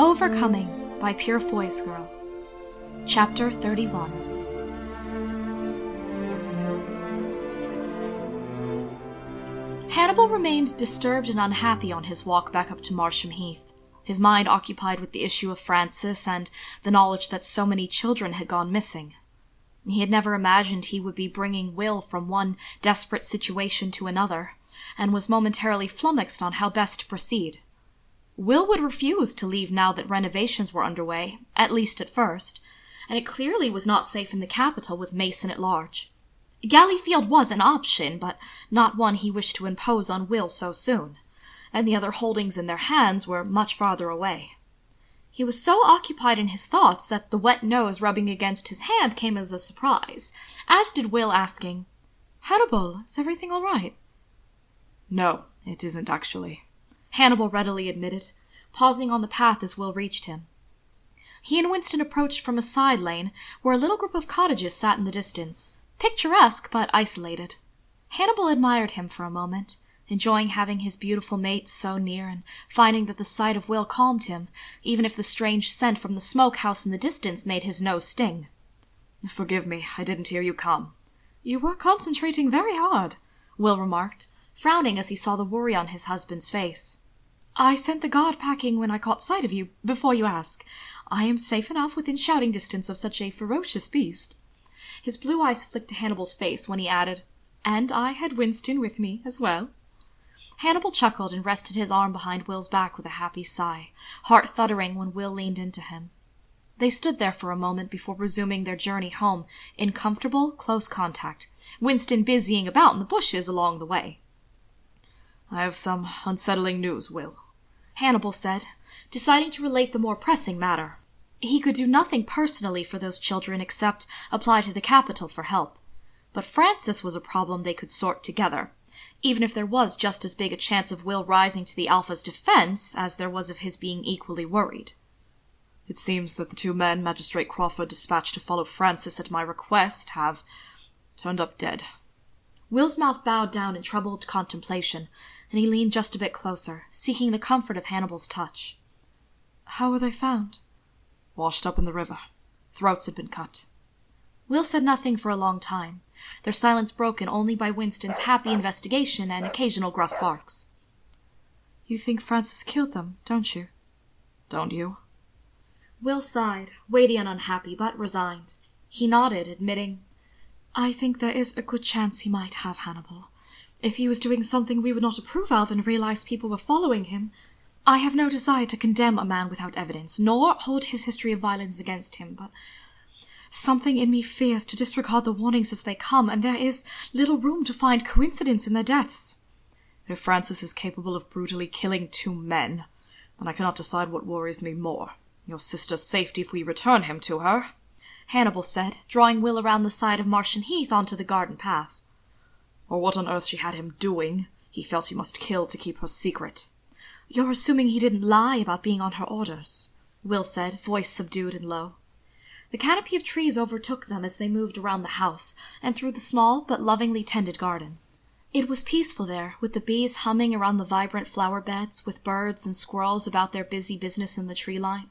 Overcoming by Purefoy's Girl. Chapter 31. Hannibal remained disturbed and unhappy on his walk back up to Marsham Heath, his mind occupied with the issue of Francis and the knowledge that so many children had gone missing. He had never imagined he would be bringing Will from one desperate situation to another, and was momentarily flummoxed on how best to proceed. Will would refuse to leave now that renovations were underway, at least at first, and it clearly was not safe in the capital with Mason at large. Galleyfield was an option, but not one he wished to impose on Will so soon, and the other holdings in their hands were much farther away. He was so occupied in his thoughts that the wet nose rubbing against his hand came as a surprise, as did Will asking, "Hannibal, is everything all right?" "No, it isn't actually," Hannibal readily admitted, pausing on the path as Will reached him. He and Winston approached from a side lane where a little group of cottages sat in the distance, picturesque but isolated. Hannibal admired him for a moment, enjoying having his beautiful mate so near and finding that the sight of Will calmed him, even if the strange scent from the smokehouse in the distance made his nose sting. "Forgive me, I didn't hear you come." "You were concentrating very hard," Will remarked, frowning as he saw the worry on his husband's face. "I sent the guard packing when I caught sight of you, before you ask. I am safe enough within shouting distance of such a ferocious beast." His blue eyes flicked to Hannibal's face when he added, "And I had Winston with me as well." Hannibal chuckled and rested his arm behind Will's back with a happy sigh, heart thuddering when Will leaned into him. They stood there for a moment before resuming their journey home in comfortable, close contact, Winston busying about in the bushes along the way. "I have some unsettling news, Will," Hannibal said, deciding to relate the more pressing matter. He could do nothing personally for those children except apply to the capital for help. But Francis was a problem they could sort together, even if there was just as big a chance of Will rising to the Alpha's defense as there was of his being equally worried. "It seems that the two men Magistrate Crawford dispatched to follow Francis at my request have turned up dead." Will's mouth bowed down in troubled contemplation, and he leaned just a bit closer, seeking the comfort of Hannibal's touch. "How were they found?" "Washed up in the river. Throats had been cut." Will said nothing for a long time, their silence broken only by Winston's happy investigation and occasional gruff barks. "You think Francis killed them, don't you?" "Don't you?" Will sighed, weighty and unhappy, but resigned. He nodded, admitting, "I think there is a good chance he might have, Hannibal. If he was doing something we would not approve of and realized people were following him, I have no desire to condemn a man without evidence, nor hold his history of violence against him, but something in me fears to disregard the warnings as they come, and there is little room to find coincidence in their deaths." "If Francis is capable of brutally killing two men, then I cannot decide what worries me more, your sister's safety if we return him to her," Hannibal said, drawing Will around the side of Marsham Heath onto the garden path. "Or what on earth she had him doing he felt he must kill to keep her secret." "You're assuming he didn't lie about being on her orders," Will said, voice subdued and low. The canopy of trees overtook them as they moved around the house and through the small but lovingly tended garden. It was peaceful there, with the bees humming around the vibrant flower beds, with birds and squirrels about their busy business in the tree line.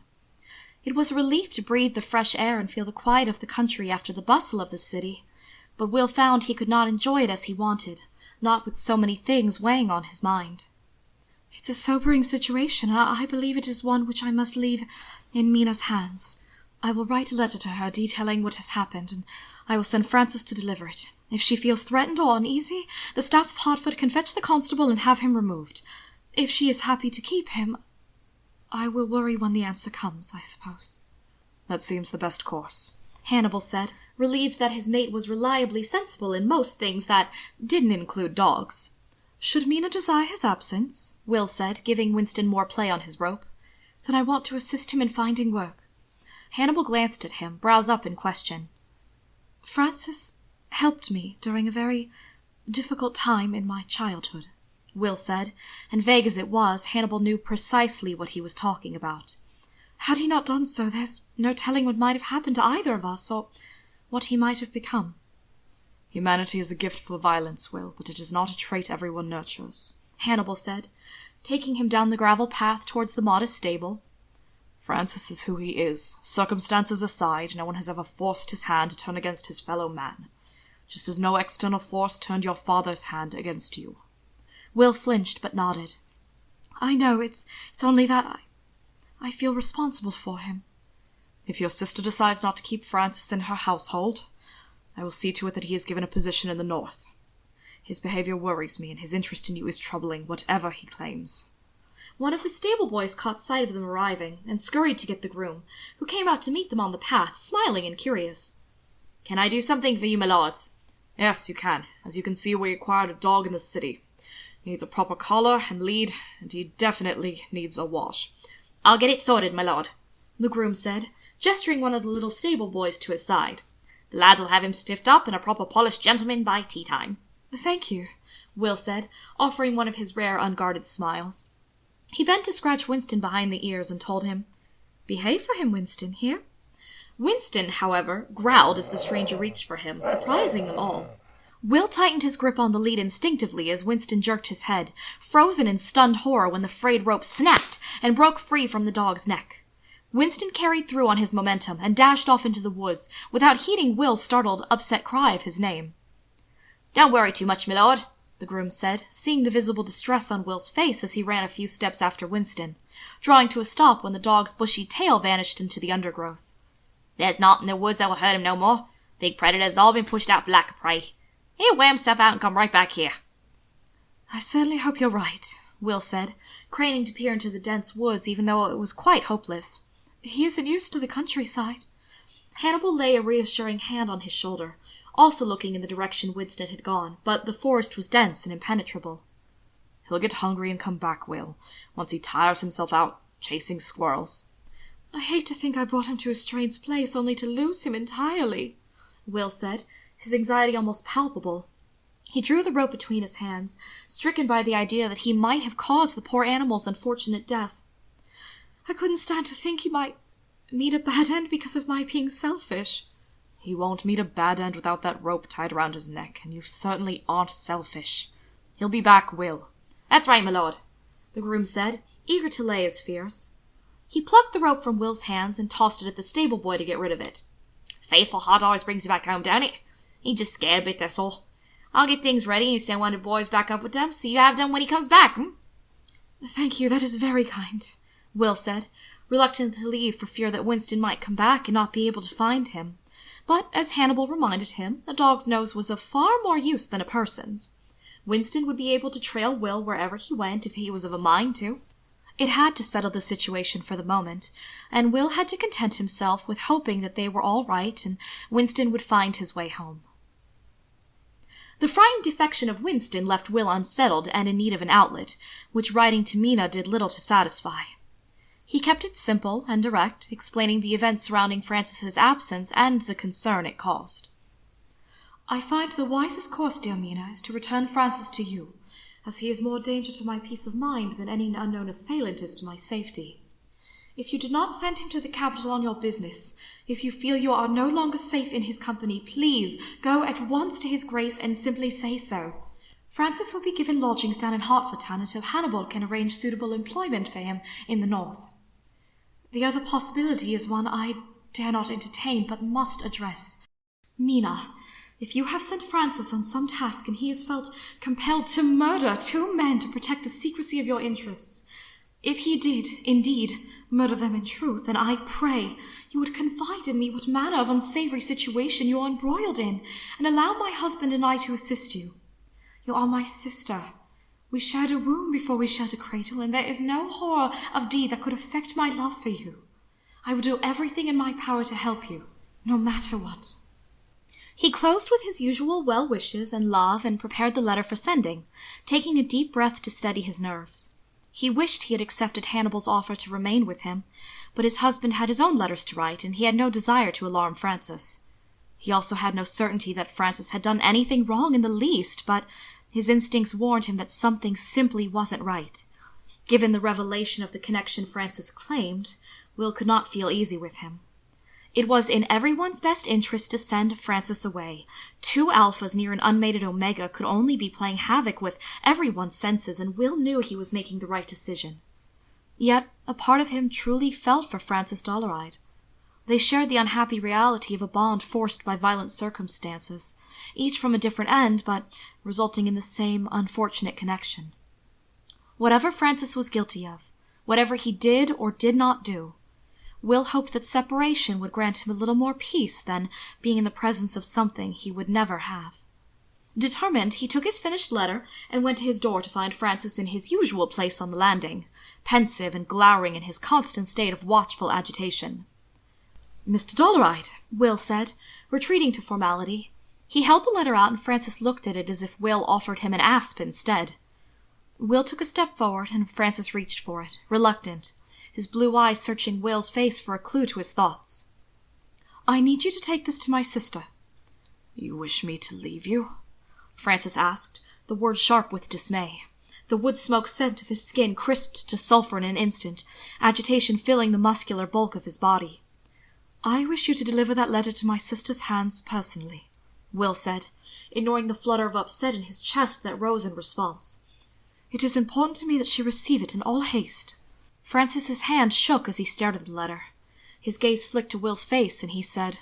It was a relief to breathe the fresh air and feel the quiet of the country after the bustle of the city, but Will found he could not enjoy it as he wanted, not with so many things weighing on his mind. "It's a sobering situation, and I believe it is one which I must leave in Mina's hands. I will write a letter to her detailing what has happened, and I will send Francis to deliver it. If she feels threatened or uneasy, the staff of Hertford can fetch the constable and have him removed. If she is happy to keep him, I will worry when the answer comes, I suppose." "That seems the best course," Hannibal said, relieved that his mate was reliably sensible in most things that didn't include dogs. "Should Mina desire his absence," Will said, giving Winston more play on his rope, "then I want to assist him in finding work." Hannibal glanced at him, brows up in question. "Francis helped me during a very difficult time in my childhood," Will said, and vague as it was, Hannibal knew precisely what he was talking about. "Had he not done so, there's no telling what might have happened to either of us, or what he might have become." "Humanity is a gift for violence, Will, but it is not a trait everyone nurtures," Hannibal said, taking him down the gravel path towards the modest stable. Francis is who he is. Circumstances aside, no one has ever forced his hand to turn against his fellow man, just as no external force turned your father's hand against you. Will flinched but nodded. I know, it's only that I feel responsible for him. If your sister decides not to keep Francis in her household, I will see to it that he is given a position in the north. His behavior worries me, and his interest in you is troubling, whatever he claims. One of the stable boys caught sight of them arriving, and scurried to get the groom, who came out to meet them on the path, smiling and curious. Can I do something for you, my lords? Yes, you can. As you can see, we acquired a dog in the city. He needs a proper collar and lead, and he definitely needs a wash. I'll get it sorted, my lord, the groom said, gesturing one of the little stable boys to his side. The lads will have him spiffed up and a proper polished gentleman by tea time. Thank you, Will said, offering one of his rare unguarded smiles. He bent to scratch Winston behind the ears and told him, Behave for him, Winston, here. Winston, however, growled as the stranger reached for him, surprising them all. Will tightened his grip on the lead instinctively as Winston jerked his head, frozen in stunned horror when the frayed rope snapped and broke free from the dog's neck. Winston carried through on his momentum and dashed off into the woods without heeding Will's startled, upset cry of his name. Don't worry too much, my lord, the groom said, seeing the visible distress on Will's face as he ran a few steps after Winston, drawing to a stop when the dog's bushy tail vanished into the undergrowth. There's naught in the woods that will hurt him no more. Big predators all been pushed out for lack of prey. He'll wear himself out and come right back here. I certainly hope you're right, Will said, craning to peer into the dense woods even though it was quite hopeless. He isn't used to the countryside. Hannibal lay a reassuring hand on his shoulder, also looking in the direction Winston had gone, but the forest was dense and impenetrable. He'll get hungry and come back, Will, once he tires himself out chasing squirrels. I hate to think I brought him to a strange place only to lose him entirely, Will said, his anxiety almost palpable. He drew the rope between his hands, stricken by the idea that he might have caused the poor animal's unfortunate death. I couldn't stand to think he might meet a bad end because of my being selfish. He won't meet a bad end without that rope tied around his neck, and you certainly aren't selfish. He'll be back, Will. That's right, my lord, the groom said, eager to lay his fears. He plucked the rope from Will's hands and tossed it at the stable boy to get rid of it. Faithful heart always brings you back home, don't it? He just scared a bit, that's all. I'll get things ready and send one of the boys back up with them, so you have done when he comes back, Thank you, that is very kind, Will said, reluctant to leave for fear that Winston might come back and not be able to find him. But, as Hannibal reminded him, a dog's nose was of far more use than a person's. Winston would be able to trail Will wherever he went if he was of a mind to. It had to settle the situation for the moment, and Will had to content himself with hoping that they were all right and Winston would find his way home. The frightened defection of Winston left Will unsettled and in need of an outlet, which writing to Mina did little to satisfy. He kept it simple and direct, explaining the events surrounding Francis's absence and the concern it caused. I find the wisest course, dear Mina, is to return Francis to you, as he is more danger to my peace of mind than any unknown assailant is to my safety. If you do not send him to the capital on your business, if you feel you are no longer safe in his company, please go at once to his grace and simply say so. Francis will be given lodgings down in Hertford Town until Hannibal can arrange suitable employment for him in the north. The other possibility is one I dare not entertain but must address. Mina, if you have sent Francis on some task and he has felt compelled to murder 2 men to protect the secrecy of your interests, if he did, indeed, murder them in truth, then I pray you would confide in me what manner of unsavory situation you are embroiled in, and allow my husband and I to assist you. You are my sister. We shared a womb before we shared a cradle, and there is no horror of deed that could affect my love for you. I will do everything in my power to help you, no matter what. He closed with his usual well wishes and love and prepared the letter for sending, taking a deep breath to steady his nerves. He wished he had accepted Hannibal's offer to remain with him, but his husband had his own letters to write, and he had no desire to alarm Francis. He also had no certainty that Francis had done anything wrong in the least, but his instincts warned him that something simply wasn't right. Given the revelation of the connection Francis claimed, Will could not feel easy with him. It was in everyone's best interest to send Francis away. 2 alphas near an unmated omega could only be playing havoc with everyone's senses, and Will knew he was making the right decision. Yet a part of him truly felt for Frances Dollaride. They shared the unhappy reality of a bond forced by violent circumstances, each from a different end, but resulting in the same unfortunate connection. Whatever Francis was guilty of, whatever he did or did not do, Will hoped that separation would grant him a little more peace than being in the presence of something he would never have. Determined, he took his finished letter and went to his door to find Francis in his usual place on the landing, pensive and glowering in his constant state of watchful agitation. "Mr. Dollaride," Will said, retreating to formality. He held the letter out and Francis looked at it as if Will offered him an asp instead. Will took a step forward and Francis reached for it, reluctant, his blue eyes searching Will's face for a clue to his thoughts. "I need you to take this to my sister." "You wish me to leave you?" Francis asked, the word sharp with dismay. The wood smoke scent of his skin crisped to sulphur in an instant, agitation filling the muscular bulk of his body. "I wish you to deliver that letter to my sister's hands personally," Will said, ignoring the flutter of upset in his chest that rose in response. "It is important to me that she receive it in all haste." Francis's hand shook as he stared at the letter. His gaze flicked to Will's face, and he said,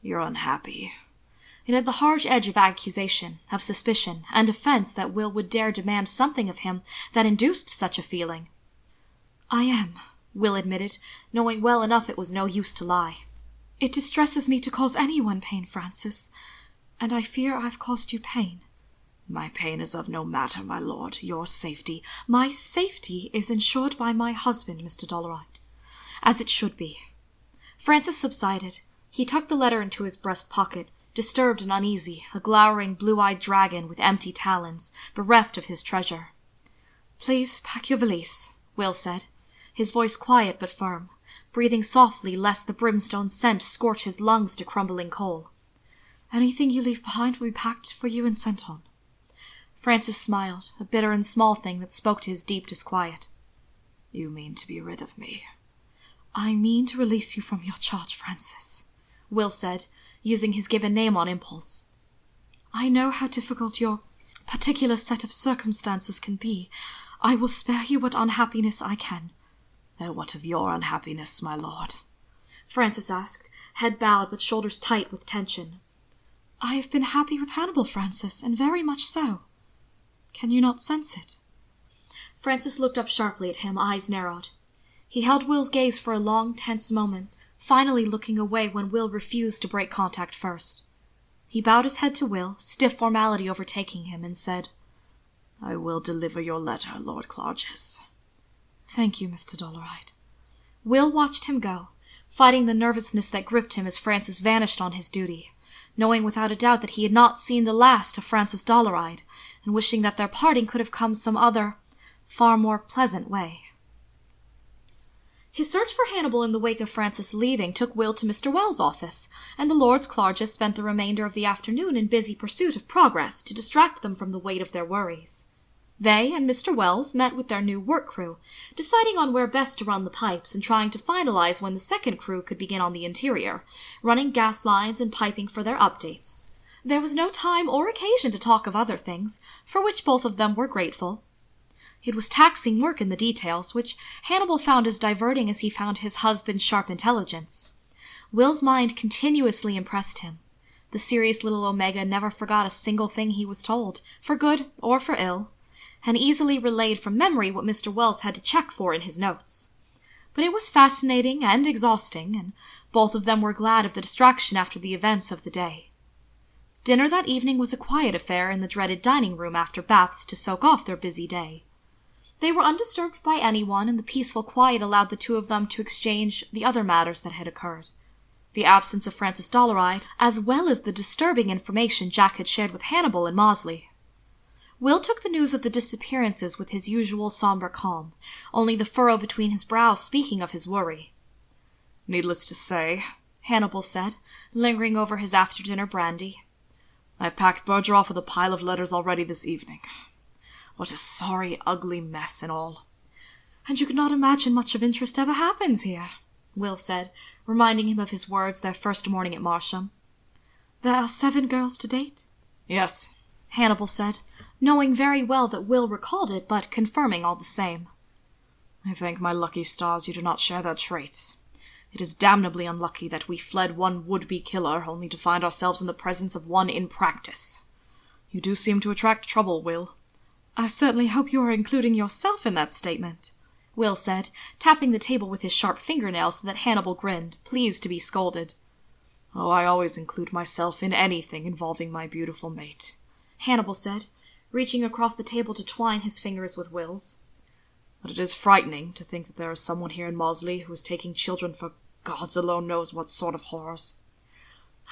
"You're unhappy." It had the harsh edge of accusation, of suspicion, and offense that Will would dare demand something of him that induced such a feeling. "I am," Will admitted, knowing well enough it was no use to lie. "It distresses me to cause anyone pain, Francis, and I fear I've caused you pain." "My pain is of no matter, my lord. Your safety—" "My safety is ensured by my husband, Mr. Dollaride, as it should be." Francis subsided. He tucked the letter into his breast pocket, disturbed and uneasy, a glowering blue-eyed dragon with empty talons, bereft of his treasure. "Please pack your valise," Will said, his voice quiet but firm, breathing softly lest the brimstone scent scorch his lungs to crumbling coal. "Anything you leave behind will be packed for you and sent on." Francis smiled, a bitter and small thing that spoke to his deep disquiet. "You mean to be rid of me?" "I mean to release you from your charge, Francis," Will said, using his given name on impulse. "I know how difficult your particular set of circumstances can be. I will spare you what unhappiness I can." "And what of your unhappiness, my lord?" Francis asked, head bowed but shoulders tight with tension. "I have been happy with Hannibal, Francis, and very much so. Can you not sense it?" Francis looked up sharply at him, eyes narrowed. He held Will's gaze for a long, tense moment, finally looking away when Will refused to break contact first. He bowed his head to Will, stiff formality overtaking him, and said, "I will deliver your letter, Lord Clarges." "Thank you, Mr. Dollaride." Will watched him go, fighting the nervousness that gripped him as Francis vanished on his duty, knowing without a doubt that he had not seen the last of Frances Dollaride, and wishing that their parting could have come some other, far more pleasant way. His search for Hannibal in the wake of Francis leaving took Will to Mr. Wells' office, and the Lords Clarges spent the remainder of the afternoon in busy pursuit of progress to distract them from the weight of their worries. They and Mr. Wells met with their new work crew, deciding on where best to run the pipes and trying to finalize when the second crew could begin on the interior, running gas lines and piping for their updates. There was no time or occasion to talk of other things, for which both of them were grateful. It was taxing work in the details, which Hannibal found as diverting as he found his husband's sharp intelligence. Will's mind continuously impressed him. The serious little Omega never forgot a single thing he was told, for good or for ill, and easily relayed from memory what Mr. Wells had to check for in his notes. But it was fascinating and exhausting, and both of them were glad of the distraction after the events of the day. Dinner that evening was a quiet affair in the dreaded dining room after baths to soak off their busy day. They were undisturbed by anyone, and the peaceful quiet allowed the two of them to exchange the other matters that had occurred. The absence of Frances Dollaride, as well as the disturbing information Jack had shared with Hannibal and Mosley. Will took the news of the disappearances with his usual somber calm, only the furrow between his brows speaking of his worry. "Needless to say," Hannibal said, lingering over his after-dinner brandy, "I've packed Berger off with a pile of letters already this evening. What a sorry, ugly mess and all." "And you cannot imagine much of interest ever happens here," Will said, reminding him of his words their first morning at Marsham. "There are 7 girls to date?" "Yes," Hannibal said, knowing very well that Will recalled it, but confirming all the same. I thank my lucky stars you do not share their traits. It is damnably unlucky that we fled one would-be killer, only to find ourselves in the presence of one in practice. You do seem to attract trouble, Will." "I certainly hope you are including yourself in that statement," Will said, tapping the table with his sharp fingernails so that Hannibal grinned, pleased to be scolded. "Oh, I always include myself in anything involving my beautiful mate," Hannibal said, reaching across the table to twine his fingers with Will's. "But it is frightening to think that there is someone here in Mosley who is taking children for God's alone knows what sort of horrors."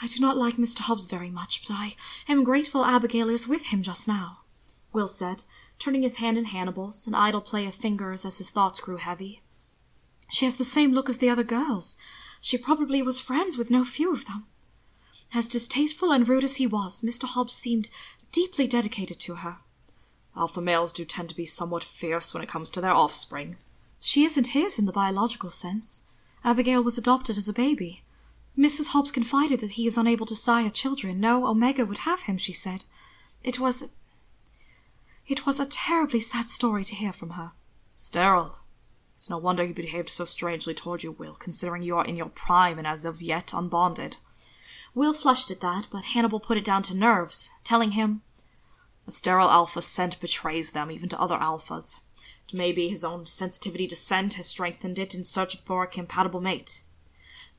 "I do not like Mr. Hobbs very much, but I am grateful Abigail is with him just now," Will said, turning his hand in Hannibal's, an idle play of fingers as his thoughts grew heavy. "She has the same look as the other girls. She probably was friends with no few of them. As distasteful and rude as he was, Mr. Hobbs seemed deeply dedicated to her." "Alpha males do tend to be somewhat fierce when it comes to their offspring." "She isn't his in the biological sense. Abigail was adopted as a baby. Mrs. Hobbs confided that he is unable to sire children. No Omega would have him, she said. It was a terribly sad story to hear from her." "Sterile. It's no wonder he behaved so strangely toward you, Will, considering you are in your prime and as of yet unbonded." Will flushed at that, but Hannibal put it down to nerves, telling him, "A sterile alpha scent betrays them, even to other alphas. It may be his own sensitivity to scent has strengthened it in search for a compatible mate."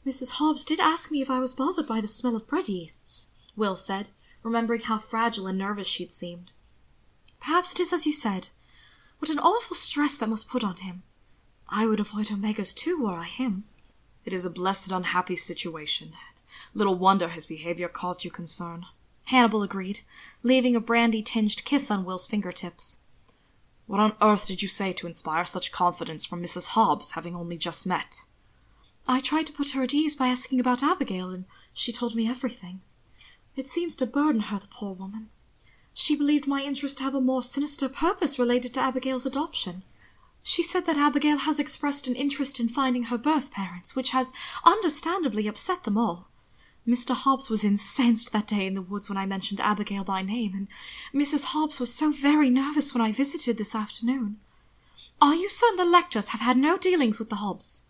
"Mrs. Hobbs did ask me if I was bothered by the smell of bread yeasts," Will said, remembering how fragile and nervous she'd seemed. "Perhaps it is as you said. What an awful stress that must put on him. I would avoid Omegas too, were I him." "It is a blessed unhappy situation. Little wonder his behavior caused you concern," Hannibal agreed, leaving a brandy-tinged kiss on Will's fingertips. "What on earth did you say to inspire such confidence from Mrs. Hobbs, having only just met?" "I tried to put her at ease by asking about Abigail, and she told me everything. It seems to burden her, the poor woman. She believed my interest to have a more sinister purpose related to Abigail's adoption. She said that Abigail has expressed an interest in finding her birth parents, which has understandably upset them all. Mr. Hobbs was incensed that day in the woods when I mentioned Abigail by name, and Mrs. Hobbs was so very nervous when I visited this afternoon. Are you certain the lectors have had no dealings with the Hobbs?"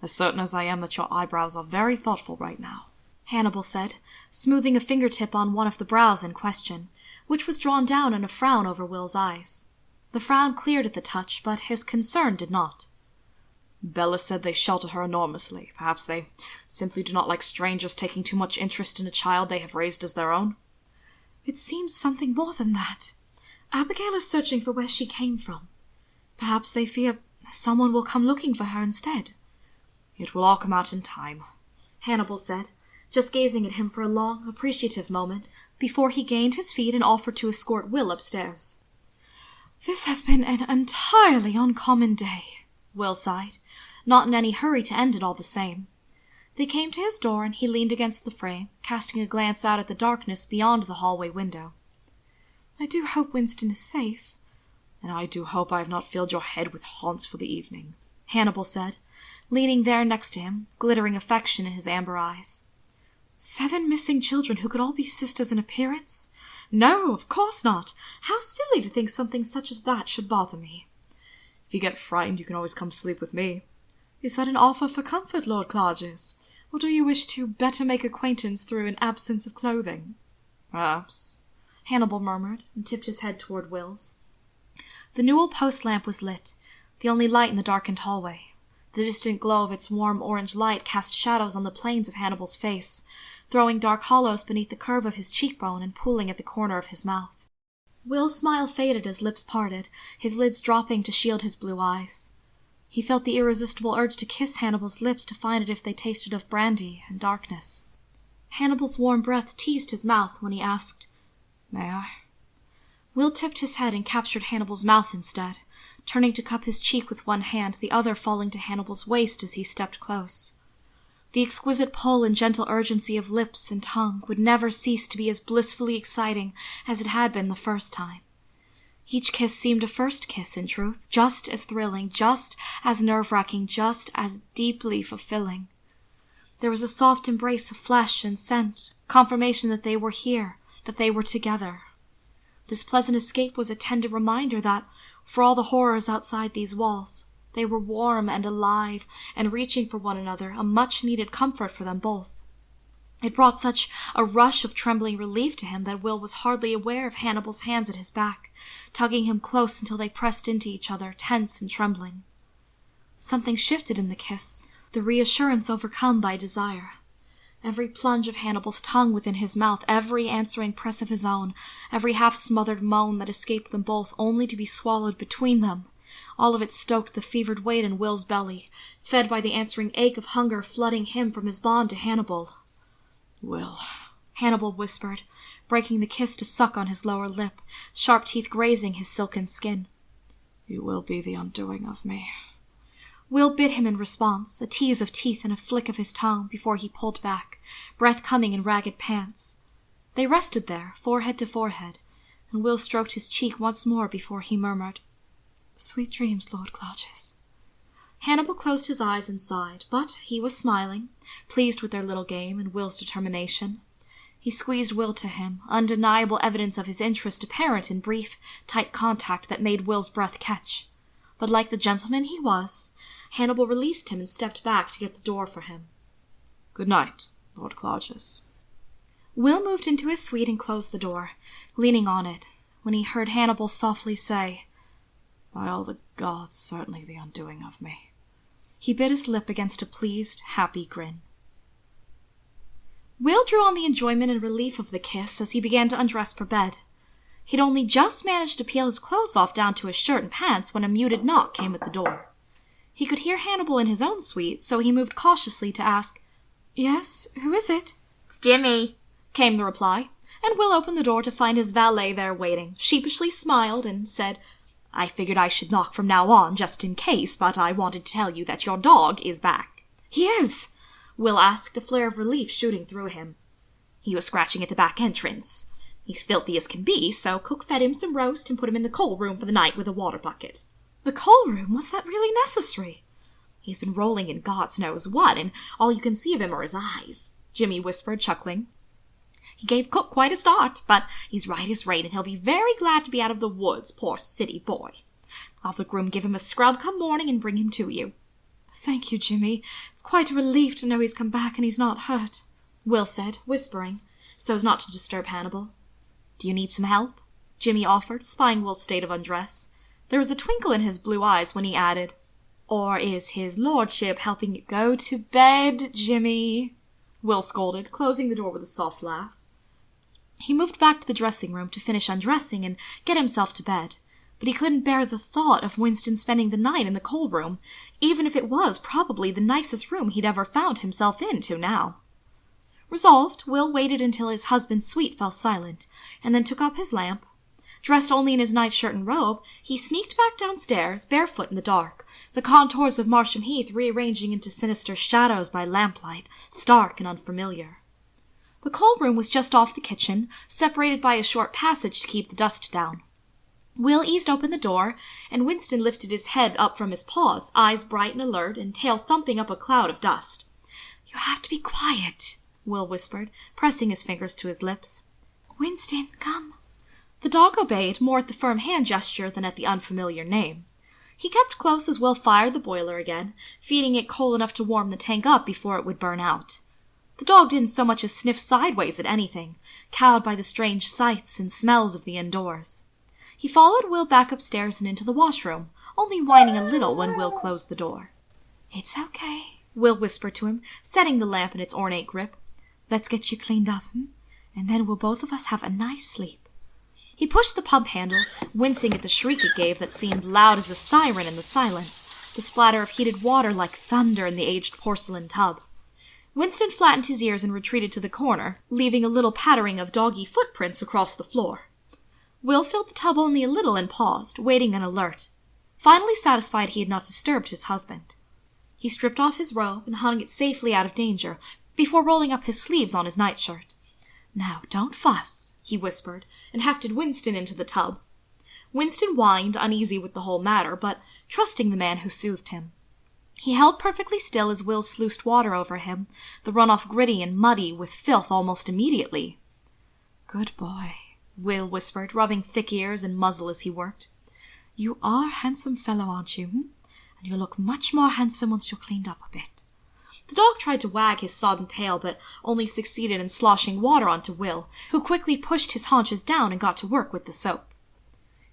"As certain as I am that your eyebrows are very thoughtful right now," Hannibal said, smoothing a fingertip on one of the brows in question, which was drawn down in a frown over Will's eyes. The frown cleared at the touch, but his concern did not. "Bella said they shelter her enormously. Perhaps they simply do not like strangers taking too much interest in a child they have raised as their own." "It seems something more than that. Abigail is searching for where she came from. Perhaps they fear someone will come looking for her instead." "It will all come out in time," Hannibal said, just gazing at him for a long, appreciative moment before he gained his feet and offered to escort Will upstairs. "This has been an entirely uncommon day," Will sighed, not in any hurry to end it all the same. They came to his door, and he leaned against the frame, casting a glance out at the darkness beyond the hallway window. "I do hope Winston is safe." "And I do hope I have not filled your head with haunts for the evening," Hannibal said, leaning there next to him, glittering affection in his amber eyes. 7 missing children who could all be sisters in appearance? No, of course not. How silly to think something such as that should bother me. "If you get frightened, you can always come sleep with me." "Is that an offer for comfort, Lord Clarges? Or do you wish to better make acquaintance through an absence of clothing?" "Perhaps," Hannibal murmured, and tipped his head toward Will's. The newel post lamp was lit, the only light in the darkened hallway. The distant glow of its warm orange light cast shadows on the planes of Hannibal's face, throwing dark hollows beneath the curve of his cheekbone and pooling at the corner of his mouth. Will's smile faded as lips parted, his lids dropping to shield his blue eyes. He felt the irresistible urge to kiss Hannibal's lips to find out if they tasted of brandy and darkness. Hannibal's warm breath teased his mouth when he asked, "May I?" Will tipped his head and captured Hannibal's mouth instead, turning to cup his cheek with one hand, the other falling to Hannibal's waist as he stepped close. The exquisite pull and gentle urgency of lips and tongue would never cease to be as blissfully exciting as it had been the first time. Each kiss seemed a first kiss, in truth, just as thrilling, just as nerve-wracking, just as deeply fulfilling. There was a soft embrace of flesh and scent, confirmation that they were here, that they were together. This pleasant escape was a tender reminder that, for all the horrors outside these walls, They were warm and alive, and reaching for one another, a much-needed comfort for them both. It brought such a rush of trembling relief to him that Will was hardly aware of Hannibal's hands at his back, tugging him close until they pressed into each other, tense and trembling. Something shifted in the kiss, the reassurance overcome by desire. Every plunge of Hannibal's tongue within his mouth, every answering press of his own, every half-smothered moan that escaped them both only to be swallowed between them, all of it stoked the fevered weight in Will's belly, fed by the answering ache of hunger flooding him from his bond to Hannibal. "Will," Hannibal whispered, breaking the kiss to suck on his lower lip, sharp teeth grazing his silken skin. "You will be the undoing of me." Will bit him in response, a tease of teeth and a flick of his tongue, before he pulled back, breath coming in ragged pants. They rested there, forehead to forehead, and Will stroked his cheek once more before he murmured, "Sweet dreams, Lord Claudius." Hannibal closed his eyes and sighed, but he was smiling, pleased with their little game and Will's determination. He squeezed Will to him, undeniable evidence of his interest apparent in brief, tight contact that made Will's breath catch. But like the gentleman he was, Hannibal released him and stepped back to get the door for him. "Good night, Lord Claudius." Will moved into his suite and closed the door, leaning on it, when he heard Hannibal softly say, "By all the gods, certainly the undoing of me." He bit his lip against a pleased, happy grin. Will drew on the enjoyment and relief of the kiss as he began to undress for bed. He'd only just managed to peel his clothes off down to his shirt and pants when a muted knock came at the door. He could hear Hannibal in his own suite, so he moved cautiously to ask, "Yes, who is it?" "Jimmy," came the reply, and Will opened the door to find his valet there waiting, sheepishly smiled, and said, "I figured I should knock from now on, just in case, but I wanted to tell you that your dog is back." "He is?" Will asked, a flare of relief shooting through him. "He was scratching at the back entrance. He's filthy as can be, so cook fed him some roast and put him in the coal room for the night with a water bucket." "The coal room? Was that really necessary?" "He's been rolling in God's knows what, and all you can see of him are his eyes," Jimmy whispered, chuckling. "He gave cook quite a start, but he's right as rain, and he'll be very glad to be out of the woods, poor city boy. I'll have the groom give him a scrub come morning and bring him to you." "Thank you, Jimmy. It's quite a relief to know he's come back and he's not hurt," Will said, whispering, so as not to disturb Hannibal. "Do you need some help?" Jimmy offered, spying Will's state of undress. There was a twinkle in his blue eyes when he added, "Or is his lordship helping you?" "Go to bed, Jimmy," Will scolded, closing the door with a soft laugh. He moved back to the dressing room to finish undressing and get himself to bed, but he couldn't bear the thought of Winston spending the night in the coal room, even if it was probably the nicest room he'd ever found himself in to now. Resolved, Will waited until his husband's suite fell silent, and then took up his lamp. Dressed only in his nightshirt and robe, he sneaked back downstairs, barefoot in the dark, the contours of Marsham Heath rearranging into sinister shadows by lamplight, stark and unfamiliar. The coal room was just off the kitchen, separated by a short passage to keep the dust down. Will eased open the door, and Winston lifted his head up from his paws, eyes bright and alert, and tail thumping up a cloud of dust. "You have to be quiet," Will whispered, pressing his fingers to his lips. "Winston, come." The dog obeyed, more at the firm hand gesture than at the unfamiliar name. He kept close as Will fired the boiler again, feeding it coal enough to warm the tank up before it would burn out. The dog didn't so much as sniff sideways at anything, cowed by the strange sights and smells of the indoors. He followed Will back upstairs and into the washroom, only whining a little when Will closed the door. "It's okay," Will whispered to him, setting the lamp in its ornate grip. "Let's get you cleaned up, and then we'll both of us have a nice sleep." He pushed the pump handle, wincing at the shriek it gave that seemed loud as a siren in the silence, the splatter of heated water like thunder in the aged porcelain tub. Winston flattened his ears and retreated to the corner, leaving a little pattering of doggy footprints across the floor. Will filled the tub only a little and paused, waiting and alert, finally satisfied he had not disturbed his husband. He stripped off his robe and hung it safely out of danger, before rolling up his sleeves on his nightshirt. "Now, don't fuss," he whispered, and hefted Winston into the tub. Winston whined, uneasy with the whole matter, but trusting the man who soothed him. He held perfectly still as Will sluiced water over him, the runoff gritty and muddy with filth almost immediately. "Good boy," Will whispered, rubbing thick ears and muzzle as he worked. "You are a handsome fellow, aren't you? and you'll look much more handsome once you're cleaned up a bit." The dog tried to wag his sodden tail, but only succeeded in sloshing water onto Will, who quickly pushed his haunches down and got to work with the soap.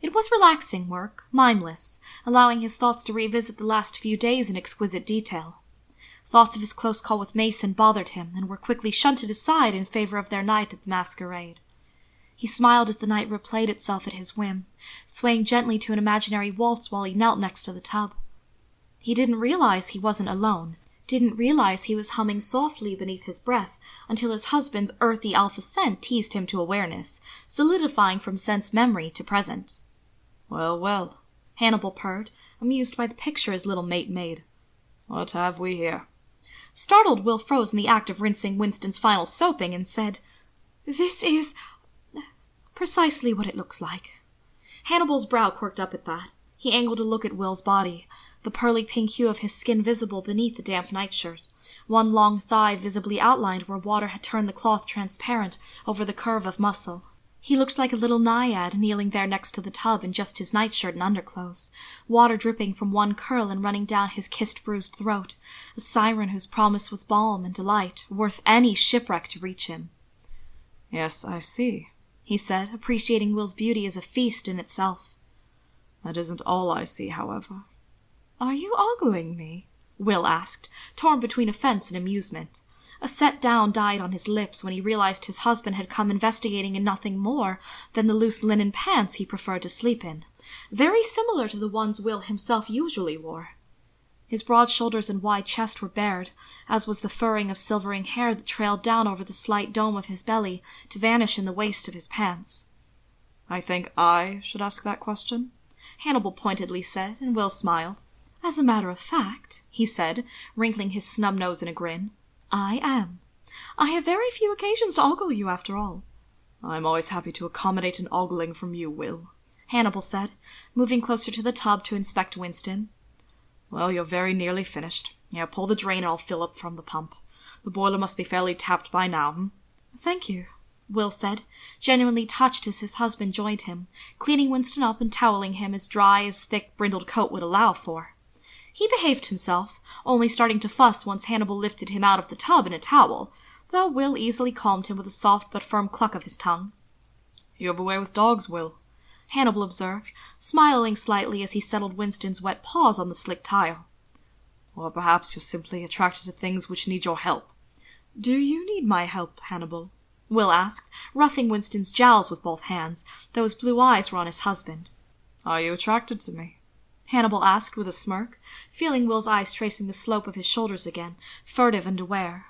It was relaxing work, mindless, allowing his thoughts to revisit the last few days in exquisite detail. Thoughts of his close call with Mason bothered him, and were quickly shunted aside in favor of their night at the masquerade. He smiled as the night replayed itself at his whim, swaying gently to an imaginary waltz while he knelt next to the tub. He didn't realize he wasn't alone, didn't realize he was humming softly beneath his breath until his husband's earthy alpha scent teased him to awareness, solidifying from sense memory to present. "Well, well," Hannibal purred, amused by the picture his little mate made. "What have we here?" Startled, Will froze in the act of rinsing Winston's final soaping and said, "This is precisely what it looks like." Hannibal's brow quirked up at that. He angled a look at Will's body, the pearly pink hue of his skin visible beneath the damp nightshirt, one long thigh visibly outlined where water had turned the cloth transparent over the curve of muscle. He looked like a little naiad kneeling there next to the tub in just his nightshirt and underclothes, water dripping from one curl and running down his kissed-bruised throat, a siren whose promise was balm and delight, worth any shipwreck to reach him. "Yes, I see," he said, appreciating Will's beauty as a feast in itself. "That isn't all I see, however." "Are you ogling me?" Will asked, torn between offense and amusement. A set down died on his lips when he realized his husband had come investigating in nothing more than the loose linen pants he preferred to sleep in, very similar to the ones Will himself usually wore. His broad shoulders and wide chest were bared, as was the furring of silvering hair that trailed down over the slight dome of his belly to vanish in the waist of his pants. "I think I should ask that question," Hannibal pointedly said, and Will smiled. "As a matter of fact," he said, wrinkling his snub nose in a grin, "I am. I have very few occasions to ogle you, after all." "I'm always happy to accommodate an ogling from you, Will," Hannibal said, moving closer to the tub to inspect Winston. "Well, you're very nearly finished. Yeah, pull the drain and I'll fill up from the pump. The boiler must be fairly tapped by now, "Thank you," Will said, genuinely touched as his husband joined him, cleaning Winston up and toweling him as dry as thick brindled coat would allow for. He behaved himself, only starting to fuss once Hannibal lifted him out of the tub in a towel, though Will easily calmed him with a soft but firm cluck of his tongue. "You have a way with dogs, Will," Hannibal observed, smiling slightly as he settled Winston's wet paws on the slick tile. "Or perhaps you're simply attracted to things which need your help." "Do you need my help, Hannibal?" Will asked, roughing Winston's jowls with both hands, though his blue eyes were on his husband. "Are you attracted to me?" Hannibal asked with a smirk, feeling Will's eyes tracing the slope of his shoulders again, furtive and aware.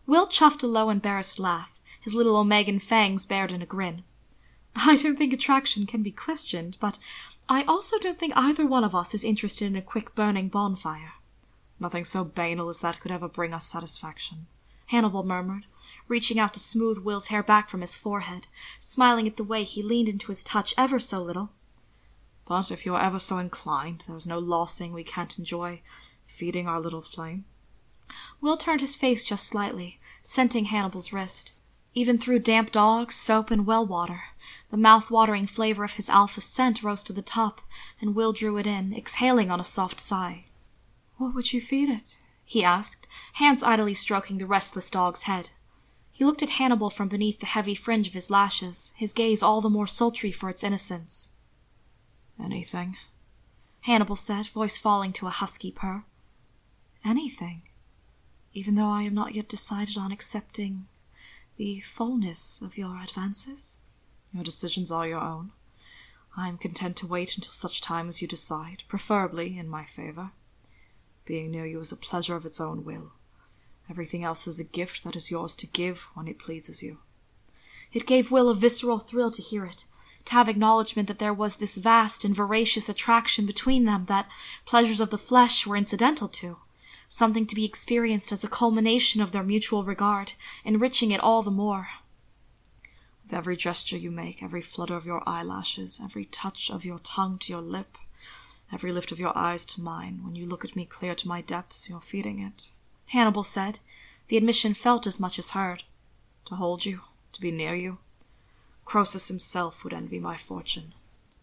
Will chuffed a low, embarrassed laugh, his little Omegan fangs bared in a grin. "I don't think attraction can be questioned, but I also don't think either one of us is interested in a quick burning bonfire." "Nothing so banal as that could ever bring us satisfaction," Hannibal murmured, reaching out to smooth Will's hair back from his forehead, smiling at the way he leaned into his touch ever so little. "But if you're ever so inclined, there is no law saying we can't enjoy feeding our little flame." Will turned his face just slightly, scenting Hannibal's wrist. Even through damp dogs, soap, and well water, the mouth-watering flavor of his alpha scent rose to the top, and Will drew it in, exhaling on a soft sigh. "What would you feed it?" he asked, hands idly stroking the restless dog's head. He looked at Hannibal from beneath the heavy fringe of his lashes, his gaze all the more sultry for its innocence. "Anything," Hannibal said, voice falling to a husky purr. "Anything, even though I am not yet decided on accepting the fullness of your advances?" "Your decisions are your own. I am content to wait until such time as you decide, preferably in my favor. Being near you is a pleasure of its own will. Everything else is a gift that is yours to give when it pleases you." It gave Will a visceral thrill to hear it, to have acknowledgment that there was this vast and voracious attraction between them that pleasures of the flesh were incidental to, something to be experienced as a culmination of their mutual regard, enriching it all the more. "With every gesture you make, every flutter of your eyelashes, every touch of your tongue to your lip, every lift of your eyes to mine, when you look at me clear to my depths, you're feeding it," Hannibal said, the admission felt as much as heard. "To hold you, to be near you. Croesus himself would envy my fortune."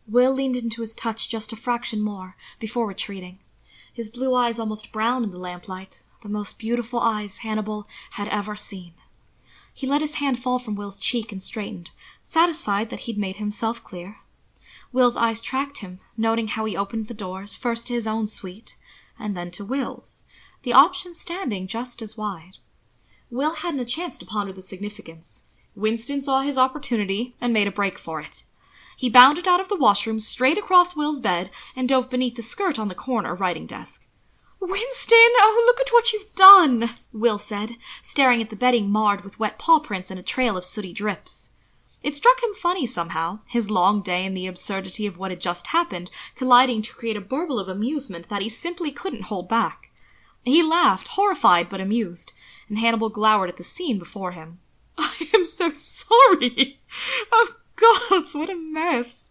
Will leaned into his touch just a fraction more, before retreating. his blue eyes almost brown in the lamplight, the most beautiful eyes Hannibal had ever seen. He let his hand fall from Will's cheek and straightened, satisfied that he'd made himself clear. Will's eyes tracked him, noting how he opened the doors, first to his own suite, and then to Will's, the options standing just as wide. Will hadn't a chance to ponder the significance. Winston saw his opportunity and made a break for it. He bounded out of the washroom straight across Will's bed and dove beneath the skirt on the corner writing desk. "Winston, oh, look at what you've done," Will said, staring at the bedding marred with wet paw prints and a trail of sooty drips. It struck him funny somehow, his long day and the absurdity of what had just happened colliding to create a burble of amusement that he simply couldn't hold back. He laughed, horrified but amused, and Hannibal glowered at the scene before him. "I am so sorry! Oh, gods, what a mess!"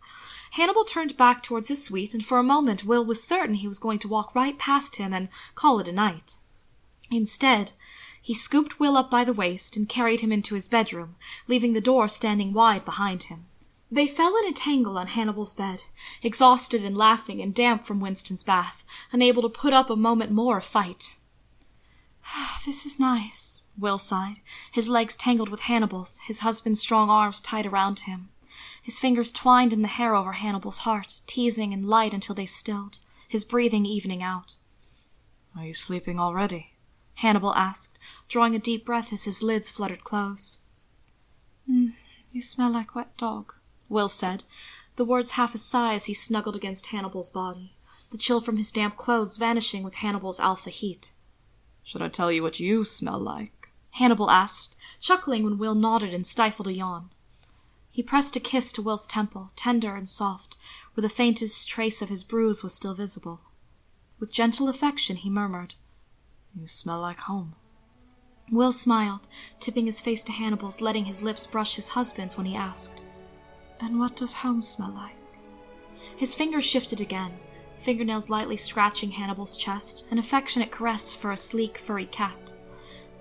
Hannibal turned back towards his suite, and for a moment Will was certain he was going to walk right past him and call it a night. Instead, he scooped Will up by the waist and carried him into his bedroom, leaving the door standing wide behind him. They fell in a tangle on Hannibal's bed, exhausted and laughing and damp from Winston's bath, unable to put up a moment more of fight. "This is nice," Will sighed, his legs tangled with Hannibal's, his husband's strong arms tight around him. His fingers twined in the hair over Hannibal's heart, teasing and light until they stilled, his breathing evening out. "Are you sleeping already?" Hannibal asked, drawing a deep breath as his lids fluttered close. You smell like wet dog," Will said, the words half a sigh as he snuggled against Hannibal's body, the chill from his damp clothes vanishing with Hannibal's alpha heat. "Should I tell you what you smell like?" Hannibal asked, chuckling when Will nodded and stifled a yawn. He pressed a kiss to Will's temple, tender and soft, where the faintest trace of his bruise was still visible. With gentle affection he murmured, "You smell like home." Will smiled, tipping his face to Hannibal's, letting his lips brush his husband's when he asked, "And what does home smell like?" His fingers shifted again, fingernails lightly scratching Hannibal's chest, an affectionate caress for a sleek, furry cat.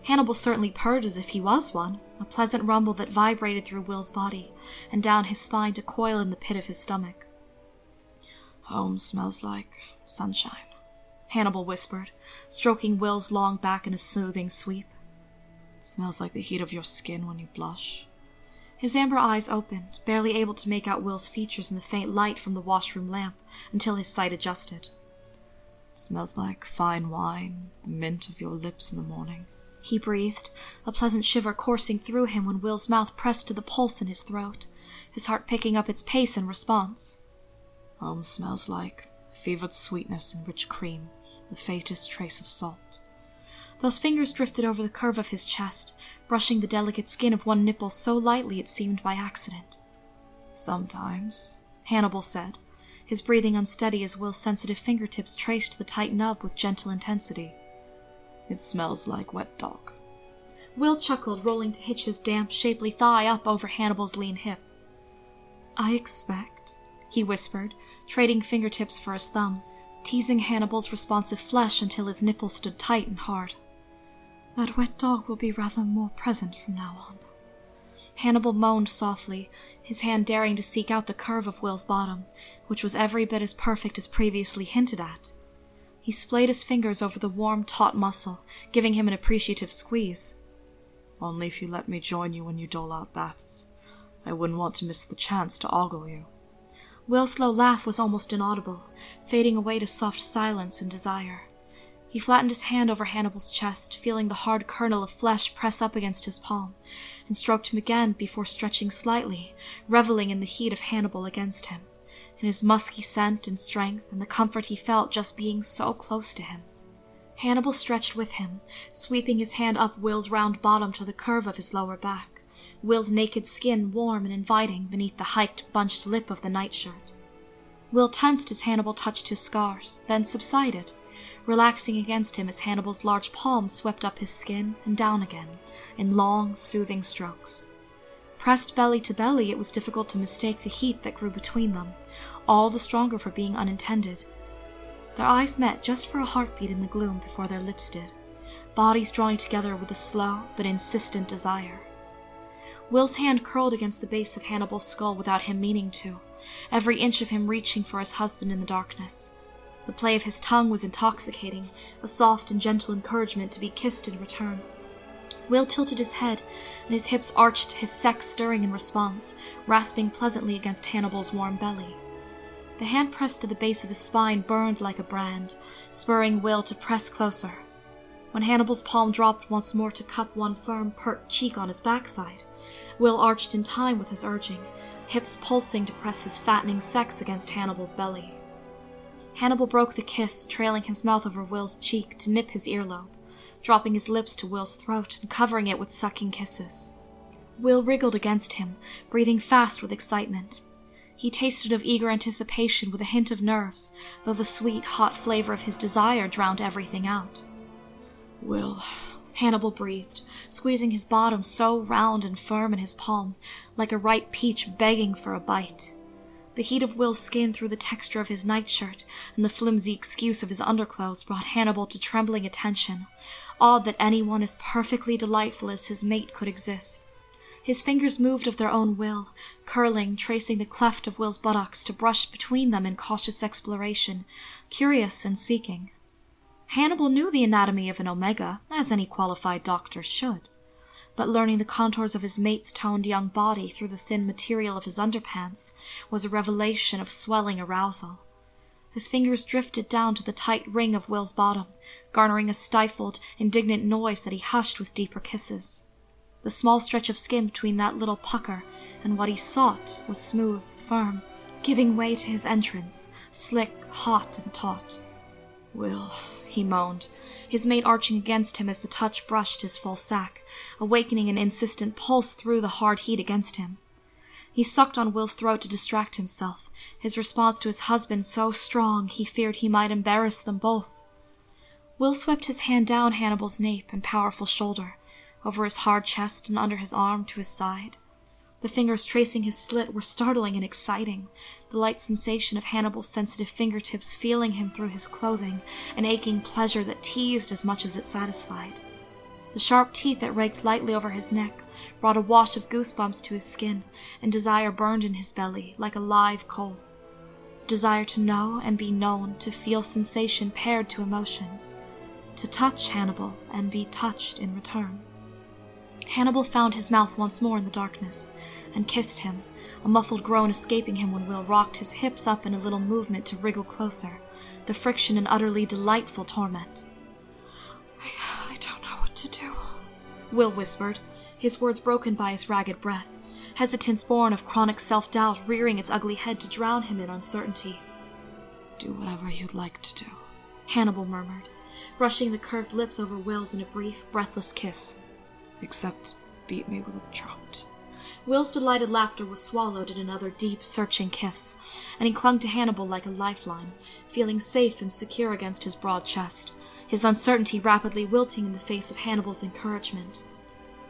Hannibal certainly purred as if he was one, a pleasant rumble that vibrated through Will's body and down his spine to coil in the pit of his stomach. "Home smells like sunshine," Hannibal whispered, stroking Will's long back in a soothing sweep. "It smells like the heat of your skin when you blush." His amber eyes opened, barely able to make out Will's features in the faint light from the washroom lamp, until his sight adjusted. "It smells like fine wine, the mint of your lips in the morning," he breathed, a pleasant shiver coursing through him when Will's mouth pressed to the pulse in his throat, his heart picking up its pace in response. "Home smells like fevered sweetness and rich cream, the faintest trace of salt." Those fingers drifted over the curve of his chest, brushing the delicate skin of one nipple so lightly it seemed by accident. "Sometimes," Hannibal said, his breathing unsteady as Will's sensitive fingertips traced the tight nub with gentle intensity, "it smells like wet dog." Will chuckled, rolling to hitch his damp, shapely thigh up over Hannibal's lean hip. "I expect," he whispered, trading fingertips for his thumb, teasing Hannibal's responsive flesh until his nipples stood tight and hard. "That wet dog will be rather more present from now on." Hannibal moaned softly, his hand daring to seek out the curve of Will's bottom, which was every bit as perfect as previously hinted at. He splayed his fingers over the warm, taut muscle, giving him an appreciative squeeze. "Only if you let me join you when you dole out baths. I wouldn't want to miss the chance to ogle you." Will's low laugh was almost inaudible, fading away to soft silence and desire. He flattened his hand over Hannibal's chest, feeling the hard kernel of flesh press up against his palm, and stroked him again before stretching slightly, reveling in the heat of Hannibal against him, in his musky scent and strength, and the comfort he felt just being so close to him. Hannibal stretched with him, sweeping his hand up Will's round bottom to the curve of his lower back, Will's naked skin warm and inviting beneath the hiked, bunched lip of the nightshirt. Will tensed as Hannibal touched his scars, then subsided, relaxing against him as Hannibal's large palm swept up his skin and down again, in long, soothing strokes. Pressed belly to belly, it was difficult to mistake the heat that grew between them, all the stronger for being unintended. Their eyes met just for a heartbeat in the gloom before their lips did, bodies drawing together with a slow but insistent desire. Will's hand curled against the base of Hannibal's skull without him meaning to, every inch of him reaching for his husband in the darkness. The play of his tongue was intoxicating, a soft and gentle encouragement to be kissed in return. Will tilted his head, and his hips arched, his sex stirring in response, rasping pleasantly against Hannibal's warm belly. The hand pressed to the base of his spine burned like a brand, spurring Will to press closer. When Hannibal's palm dropped once more to cup one firm, pert cheek on his backside, Will arched in time with his urging, hips pulsing to press his fattening sex against Hannibal's belly. Hannibal broke the kiss, trailing his mouth over Will's cheek to nip his earlobe, dropping his lips to Will's throat and covering it with sucking kisses. Will wriggled against him, breathing fast with excitement. He tasted of eager anticipation with a hint of nerves, though the sweet, hot flavor of his desire drowned everything out. Will, Hannibal breathed, squeezing his bottom so round and firm in his palm, like a ripe peach begging for a bite. The heat of Will's skin through the texture of his nightshirt and the flimsy excuse of his underclothes brought Hannibal to trembling attention, awed that anyone as perfectly delightful as his mate could exist. His fingers moved of their own will, curling, tracing the cleft of Will's buttocks to brush between them in cautious exploration, curious and seeking. Hannibal knew the anatomy of an omega, as any qualified doctor should, but learning the contours of his mate's toned young body through the thin material of his underpants was a revelation of swelling arousal. His fingers drifted down to the tight ring of Will's bottom, garnering a stifled, indignant noise that he hushed with deeper kisses. The small stretch of skin between that little pucker and what he sought was smooth, firm, giving way to his entrance, slick, hot, and taut. Will, he moaned, his mate arching against him as the touch brushed his full sack, awakening an insistent pulse through the hard heat against him. He sucked on Will's throat to distract himself, his response to his husband so strong he feared he might embarrass them both. Will swept his hand down Hannibal's nape and powerful shoulder, over his hard chest and under his arm to his side. The fingers tracing his slit were startling and exciting, the light sensation of Hannibal's sensitive fingertips feeling him through his clothing, an aching pleasure that teased as much as it satisfied. The sharp teeth that raked lightly over his neck brought a wash of goosebumps to his skin, and desire burned in his belly like a live coal. Desire to know and be known, to feel sensation paired to emotion, to touch Hannibal and be touched in return. Hannibal found his mouth once more in the darkness, and kissed him, a muffled groan escaping him when Will rocked his hips up in a little movement to wriggle closer, the friction an utterly delightful torment. I don't know what to do, Will whispered, his words broken by his ragged breath, hesitance born of chronic self-doubt rearing its ugly head to drown him in uncertainty. Do whatever you'd like to do, Hannibal murmured, brushing the curved lips over Will's in a brief, breathless kiss. Except beat me with a trout. Will's delighted laughter was swallowed in another deep, searching kiss, and he clung to Hannibal like a lifeline, feeling safe and secure against his broad chest, his uncertainty rapidly wilting in the face of Hannibal's encouragement.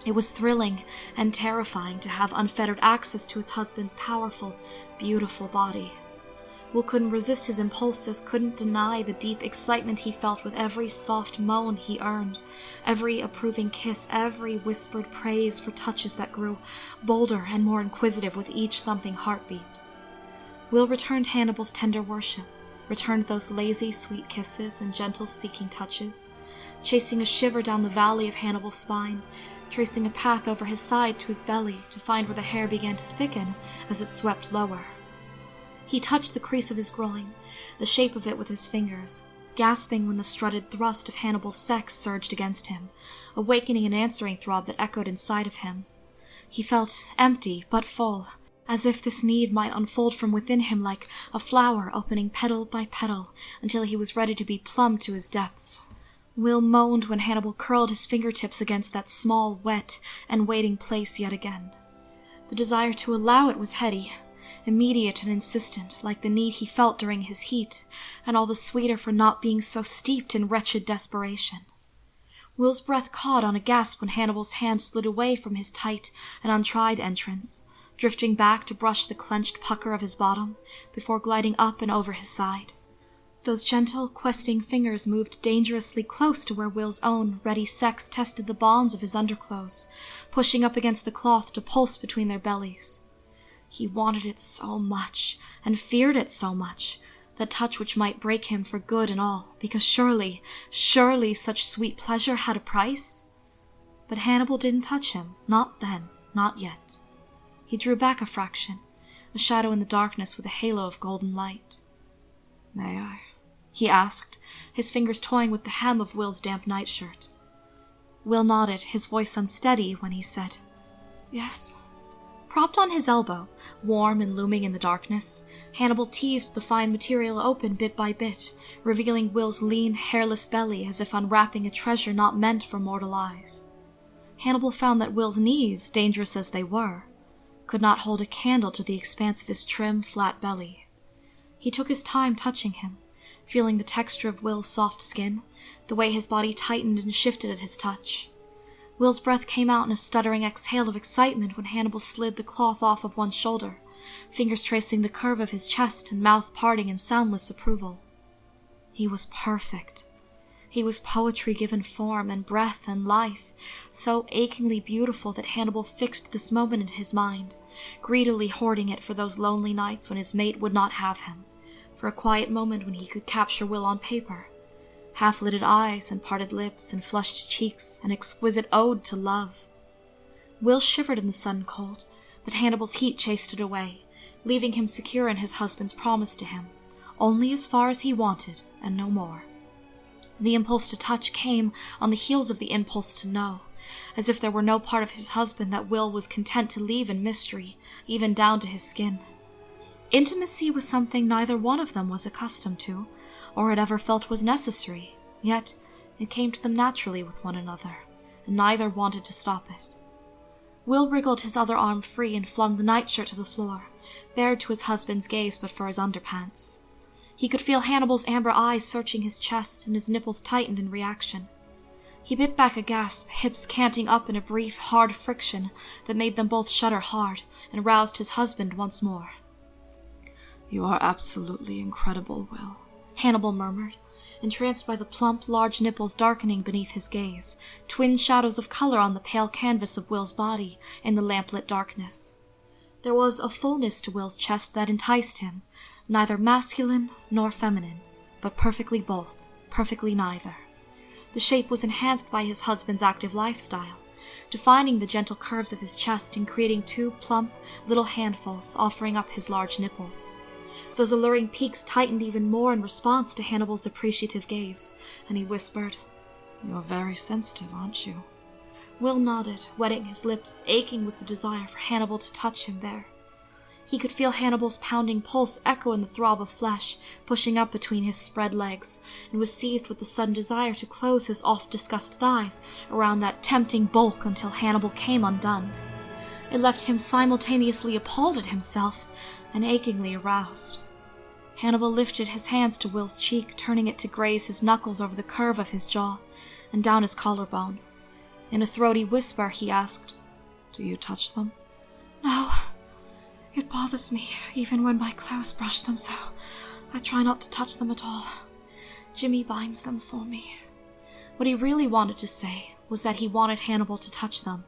It was thrilling and terrifying to have unfettered access to his husband's powerful, beautiful body. Will couldn't resist his impulses, couldn't deny the deep excitement he felt with every soft moan he earned, every approving kiss, every whispered praise for touches that grew bolder and more inquisitive with each thumping heartbeat. Will returned Hannibal's tender worship, returned those lazy, sweet kisses and gentle seeking touches, chasing a shiver down the valley of Hannibal's spine, tracing a path over his side to his belly to find where the hair began to thicken as it swept lower. He touched the crease of his groin, the shape of it with his fingers, gasping when the strutted thrust of Hannibal's sex surged against him, awakening an answering throb that echoed inside of him. He felt empty but full, as if this need might unfold from within him like a flower opening petal by petal until he was ready to be plumbed to his depths. Will moaned when Hannibal curled his fingertips against that small, wet, and waiting place yet again. The desire to allow it was heady, immediate and insistent, like the need he felt during his heat, and all the sweeter for not being so steeped in wretched desperation. Will's breath caught on a gasp when Hannibal's hand slid away from his tight and untried entrance, drifting back to brush the clenched pucker of his bottom, before gliding up and over his side. Those gentle, questing fingers moved dangerously close to where Will's own ready sex tested the bonds of his underclothes, pushing up against the cloth to pulse between their bellies. He wanted it so much, and feared it so much, that touch which might break him for good and all, because surely, surely such sweet pleasure had a price? But Hannibal didn't touch him, not then, not yet. He drew back a fraction, a shadow in the darkness with a halo of golden light. "May I?" he asked, his fingers toying with the hem of Will's damp nightshirt. Will nodded, his voice unsteady, when he said, "Yes." Propped on his elbow, warm and looming in the darkness, Hannibal teased the fine material open bit by bit, revealing Will's lean, hairless belly as if unwrapping a treasure not meant for mortal eyes. Hannibal found that Will's knees, dangerous as they were, could not hold a candle to the expanse of his trim, flat belly. He took his time touching him, feeling the texture of Will's soft skin, the way his body tightened and shifted at his touch. Will's breath came out in a stuttering exhale of excitement when Hannibal slid the cloth off of one shoulder, fingers tracing the curve of his chest and mouth parting in soundless approval. He was perfect. He was poetry given form and breath and life, so achingly beautiful that Hannibal fixed this moment in his mind, greedily hoarding it for those lonely nights when his mate would not have him, for a quiet moment when he could capture Will on paper. Half-lidded eyes and parted lips and flushed cheeks, an exquisite ode to love. Will shivered in the sudden cold, but Hannibal's heat chased it away, leaving him secure in his husband's promise to him, only as far as he wanted, and no more. The impulse to touch came on the heels of the impulse to know, as if there were no part of his husband that Will was content to leave in mystery, even down to his skin. Intimacy was something neither one of them was accustomed to, or had ever felt was necessary, yet it came to them naturally with one another, and neither wanted to stop it. Will wriggled his other arm free and flung the nightshirt to the floor, bared to his husband's gaze but for his underpants. He could feel Hannibal's amber eyes searching his chest, and his nipples tightened in reaction. He bit back a gasp, hips canting up in a brief, hard friction that made them both shudder hard, and roused his husband once more. "You are absolutely incredible, Will," Hannibal murmured, entranced by the plump, large nipples darkening beneath his gaze, twin shadows of color on the pale canvas of Will's body in the lamplit darkness. There was a fullness to Will's chest that enticed him, neither masculine nor feminine, but perfectly both, perfectly neither. The shape was enhanced by his husband's active lifestyle, defining the gentle curves of his chest and creating two plump, little handfuls offering up his large nipples. Those alluring peaks tightened even more in response to Hannibal's appreciative gaze, and he whispered, "You're very sensitive, aren't you?" Will nodded, wetting his lips, aching with the desire for Hannibal to touch him there. He could feel Hannibal's pounding pulse echo in the throb of flesh, pushing up between his spread legs, and was seized with the sudden desire to close his oft-discussed thighs around that tempting bulk until Hannibal came undone. It left him simultaneously appalled at himself and achingly aroused. Hannibal lifted his hands to Will's cheek, turning it to graze his knuckles over the curve of his jaw and down his collarbone. In a throaty whisper, he asked, "Do you touch them?" "No. It bothers me, even when my clothes brush them, so I try not to touch them at all. Jimmy binds them for me." What he really wanted to say was that he wanted Hannibal to touch them,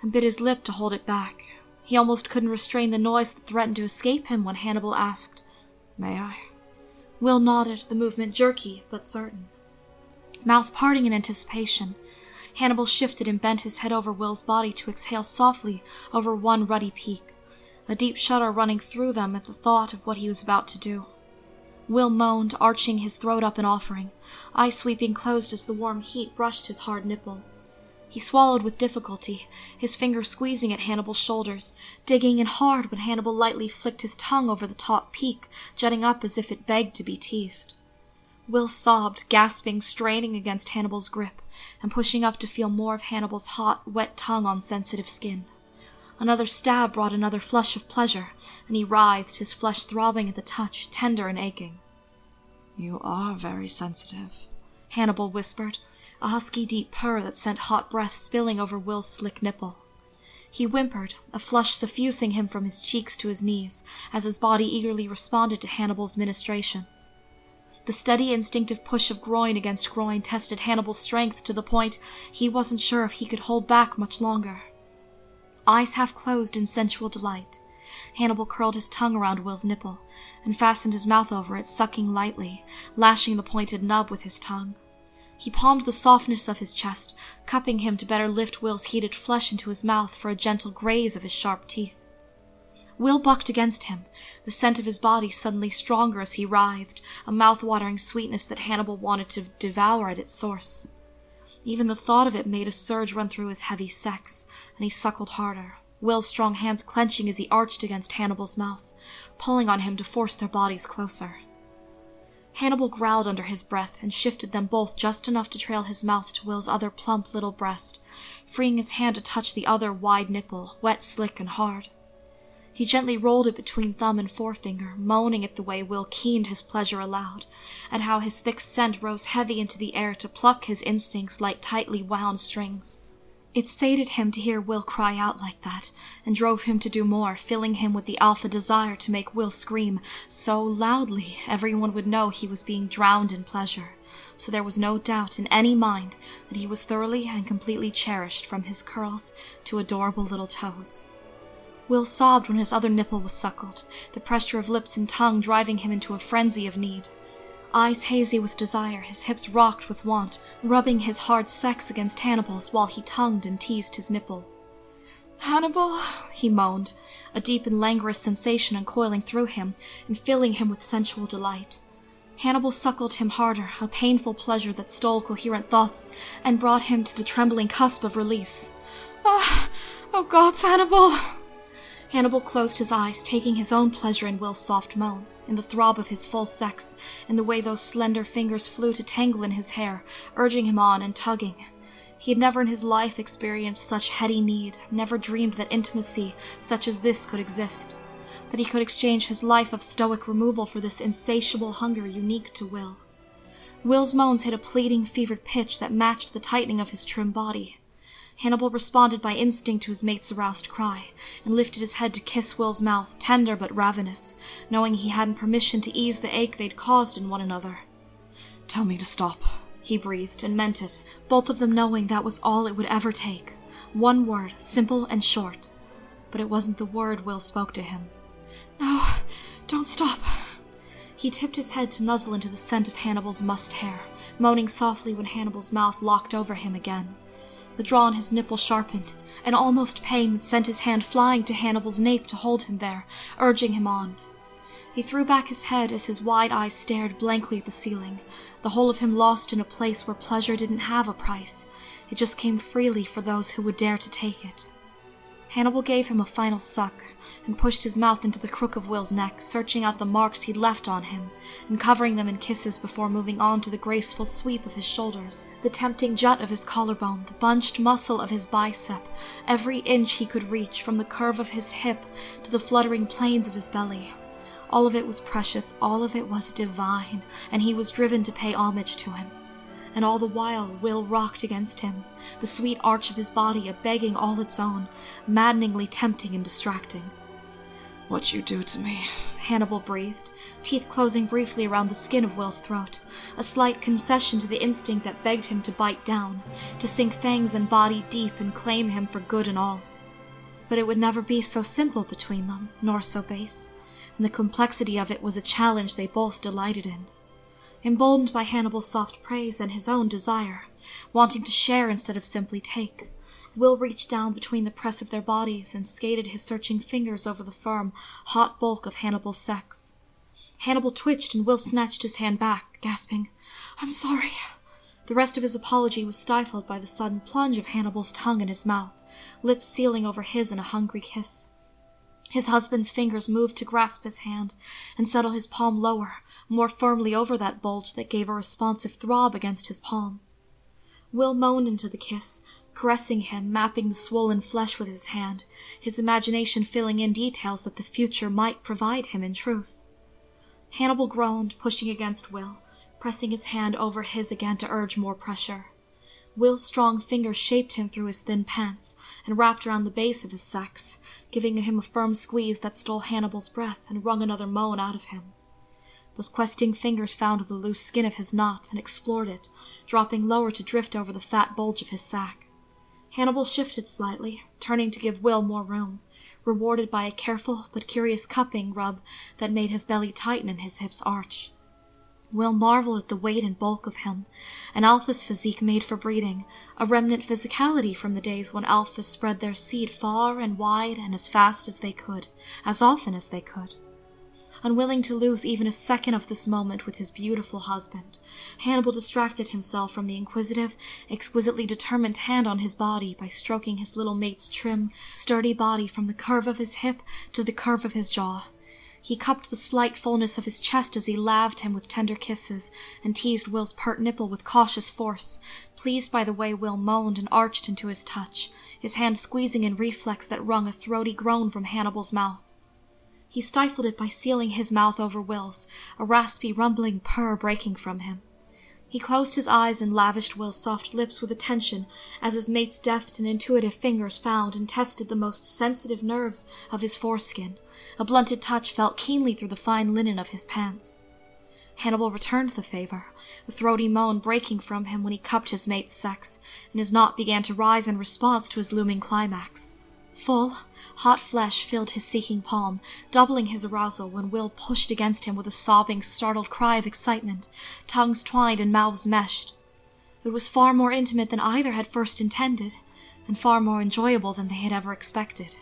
and bit his lip to hold it back. He almost couldn't restrain the noise that threatened to escape him when Hannibal asked, "May I?" Will nodded, the movement jerky but certain. Mouth parting in anticipation, Hannibal shifted and bent his head over Will's body to exhale softly over one ruddy peak, a deep shudder running through them at the thought of what he was about to do. Will moaned, arching his throat up in offering, eyes sweeping closed as the warm heat brushed his hard nipple. He swallowed with difficulty, his fingers squeezing at Hannibal's shoulders, digging in hard when Hannibal lightly flicked his tongue over the taut peak, jutting up as if it begged to be teased. Will sobbed, gasping, straining against Hannibal's grip, and pushing up to feel more of Hannibal's hot, wet tongue on sensitive skin. Another stab brought another flush of pleasure, and he writhed, his flesh throbbing at the touch, tender and aching. "You are very sensitive," Hannibal whispered, a husky deep purr that sent hot breath spilling over Will's slick nipple. He whimpered, a flush suffusing him from his cheeks to his knees, as his body eagerly responded to Hannibal's ministrations. The steady, instinctive push of groin against groin tested Hannibal's strength to the point he wasn't sure if he could hold back much longer. Eyes half closed in sensual delight, Hannibal curled his tongue around Will's nipple and fastened his mouth over it, sucking lightly, lashing the pointed nub with his tongue. He palmed the softness of his chest, cupping him to better lift Will's heated flesh into his mouth for a gentle graze of his sharp teeth. Will bucked against him, the scent of his body suddenly stronger as he writhed, a mouth-watering sweetness that Hannibal wanted to devour at its source. Even the thought of it made a surge run through his heavy sex, and he suckled harder, Will's strong hands clenching as he arched against Hannibal's mouth, pulling on him to force their bodies closer. Hannibal growled under his breath and shifted them both just enough to trail his mouth to Will's other plump little breast, freeing his hand to touch the other wide nipple, wet, slick, and hard. He gently rolled it between thumb and forefinger, moaning at the way Will keened his pleasure aloud, and how his thick scent rose heavy into the air to pluck his instincts like tightly wound strings. It sated him to hear Will cry out like that, and drove him to do more, filling him with the alpha desire to make Will scream so loudly everyone would know he was being drowned in pleasure, so there was no doubt in any mind that he was thoroughly and completely cherished from his curls to adorable little toes. Will sobbed when his other nipple was suckled, the pressure of lips and tongue driving him into a frenzy of need. Eyes hazy with desire, his hips rocked with want, rubbing his hard sex against Hannibal's while he tongued and teased his nipple. "Hannibal," he moaned, a deep and languorous sensation uncoiling through him and filling him with sensual delight. Hannibal suckled him harder, a painful pleasure that stole coherent thoughts and brought him to the trembling cusp of release. "Ah, oh gods, Hannibal!" Hannibal closed his eyes, taking his own pleasure in Will's soft moans, in the throb of his full sex, in the way those slender fingers flew to tangle in his hair, urging him on and tugging. He had never in his life experienced such heady need, never dreamed that intimacy such as this could exist, that he could exchange his life of stoic removal for this insatiable hunger unique to Will. Will's moans hit a pleading, fevered pitch that matched the tightening of his trim body. Hannibal responded by instinct to his mate's aroused cry, and lifted his head to kiss Will's mouth, tender but ravenous, knowing he hadn't permission to ease the ache they'd caused in one another. "Tell me to stop," he breathed, and meant it, both of them knowing that was all it would ever take. One word, simple and short. But it wasn't the word Will spoke to him. "No, don't stop." He tipped his head to nuzzle into the scent of Hannibal's mussed hair, moaning softly when Hannibal's mouth locked over him again. The draw on his nipple sharpened, an almost pain that sent his hand flying to Hannibal's nape to hold him there, urging him on. He threw back his head as his wide eyes stared blankly at the ceiling, the whole of him lost in a place where pleasure didn't have a price. It just came freely for those who would dare to take it. Hannibal gave him a final suck, and pushed his mouth into the crook of Will's neck, searching out the marks he'd left on him, and covering them in kisses before moving on to the graceful sweep of his shoulders, the tempting jut of his collarbone, the bunched muscle of his bicep, every inch he could reach, from the curve of his hip to the fluttering planes of his belly. All of it was precious, all of it was divine, and he was driven to pay homage to him. And all the while Will rocked against him, the sweet arch of his body a begging all its own, maddeningly tempting and distracting. "What you do to me," Hannibal breathed, teeth closing briefly around the skin of Will's throat, a slight concession to the instinct that begged him to bite down, to sink fangs and body deep and claim him for good and all. But it would never be so simple between them, nor so base, and the complexity of it was a challenge they both delighted in. Emboldened by Hannibal's soft praise and his own desire, wanting to share instead of simply take, Will reached down between the press of their bodies and skated his searching fingers over the firm, hot bulk of Hannibal's sex. Hannibal twitched and Will snatched his hand back, gasping, "I'm sorry." The rest of his apology was stifled by the sudden plunge of Hannibal's tongue in his mouth, lips sealing over his in a hungry kiss. His husband's fingers moved to grasp his hand and settle his palm lower, more firmly over that bulge that gave a responsive throb against his palm. Will moaned into the kiss, caressing him, mapping the swollen flesh with his hand, his imagination filling in details that the future might provide him in truth. Hannibal groaned, pushing against Will, pressing his hand over his again to urge more pressure. Will's strong fingers shaped him through his thin pants and wrapped around the base of his sex, giving him a firm squeeze that stole Hannibal's breath and wrung another moan out of him. Those questing fingers found the loose skin of his knot and explored it, dropping lower to drift over the fat bulge of his sack. Hannibal shifted slightly, turning to give Will more room, rewarded by a careful but curious cupping rub that made his belly tighten and his hips arch. Will marveled at the weight and bulk of him, an alpha's physique made for breeding, a remnant physicality from the days when alphas spread their seed far and wide and as fast as they could, as often as they could. Unwilling to lose even a second of this moment with his beautiful husband, Hannibal distracted himself from the inquisitive, exquisitely determined hand on his body by stroking his little mate's trim, sturdy body from the curve of his hip to the curve of his jaw. He cupped the slight fullness of his chest as he laved him with tender kisses, and teased Will's pert nipple with cautious force, pleased by the way Will moaned and arched into his touch, his hand squeezing in reflex that wrung a throaty groan from Hannibal's mouth. He stifled it by sealing his mouth over Will's, a raspy, rumbling purr breaking from him. He closed his eyes and lavished Will's soft lips with attention as his mate's deft and intuitive fingers found and tested the most sensitive nerves of his foreskin. A blunted touch felt keenly through the fine linen of his pants. Hannibal returned the favor, a throaty moan breaking from him when he cupped his mate's sex, and his knot began to rise in response to his looming climax. Full, hot flesh filled his seeking palm, doubling his arousal when Will pushed against him with a sobbing, startled cry of excitement, tongues twined and mouths meshed. It was far more intimate than either had first intended, and far more enjoyable than they had ever expected.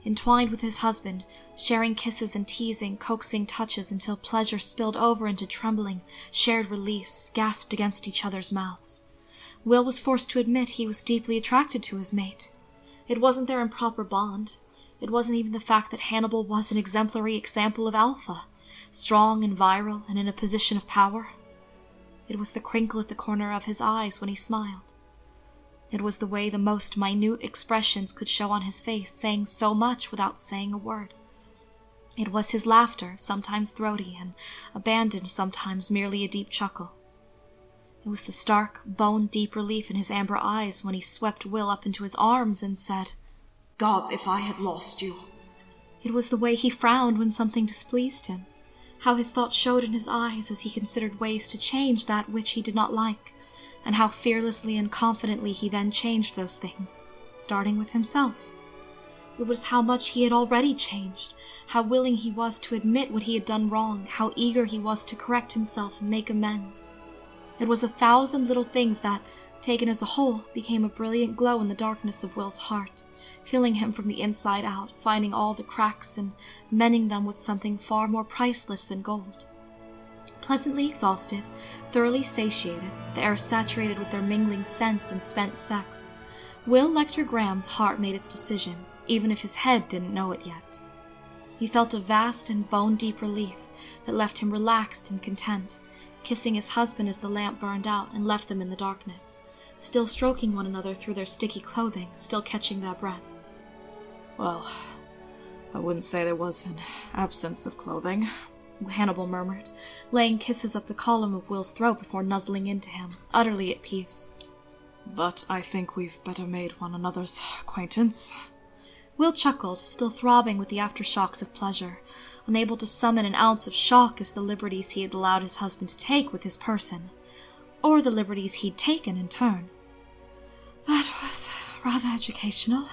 Entwined with his husband, sharing kisses and teasing, coaxing touches until pleasure spilled over into trembling, shared release, gasped against each other's mouths. Will was forced to admit he was deeply attracted to his mate. It wasn't their improper bond. It wasn't even the fact that Hannibal was an exemplary example of alpha, strong and virile and in a position of power. It was the crinkle at the corner of his eyes when he smiled. It was the way the most minute expressions could show on his face, saying so much without saying a word. It was his laughter, sometimes throaty and abandoned, sometimes merely a deep chuckle. It was the stark, bone-deep relief in his amber eyes when he swept Will up into his arms and said, "Gods, if I had lost you!" It was the way he frowned when something displeased him, how his thoughts showed in his eyes as he considered ways to change that which he did not like, and how fearlessly and confidently he then changed those things, starting with himself. It was how much he had already changed, how willing he was to admit what he had done wrong, how eager he was to correct himself and make amends. It was 1,000 little things that, taken as a whole, became a brilliant glow in the darkness of Will's heart, filling him from the inside out, finding all the cracks and mending them with something far more priceless than gold. Pleasantly exhausted, thoroughly satiated, the air saturated with their mingling scents and spent sex, Will Lecter Graham's heart made its decision, even if his head didn't know it yet. He felt a vast and bone-deep relief that left him relaxed and content, kissing his husband as the lamp burned out and left them in the darkness, still stroking one another through their sticky clothing, still catching their breath. "Well, I wouldn't say there was an absence of clothing," Hannibal murmured, laying kisses up the column of Will's throat before nuzzling into him, utterly at peace. "But I think we've better made one another's acquaintance." Will chuckled, still throbbing with the aftershocks of pleasure, unable to summon an ounce of shock as the liberties he had allowed his husband to take with his person, or the liberties he'd taken in turn. "That was rather educational,"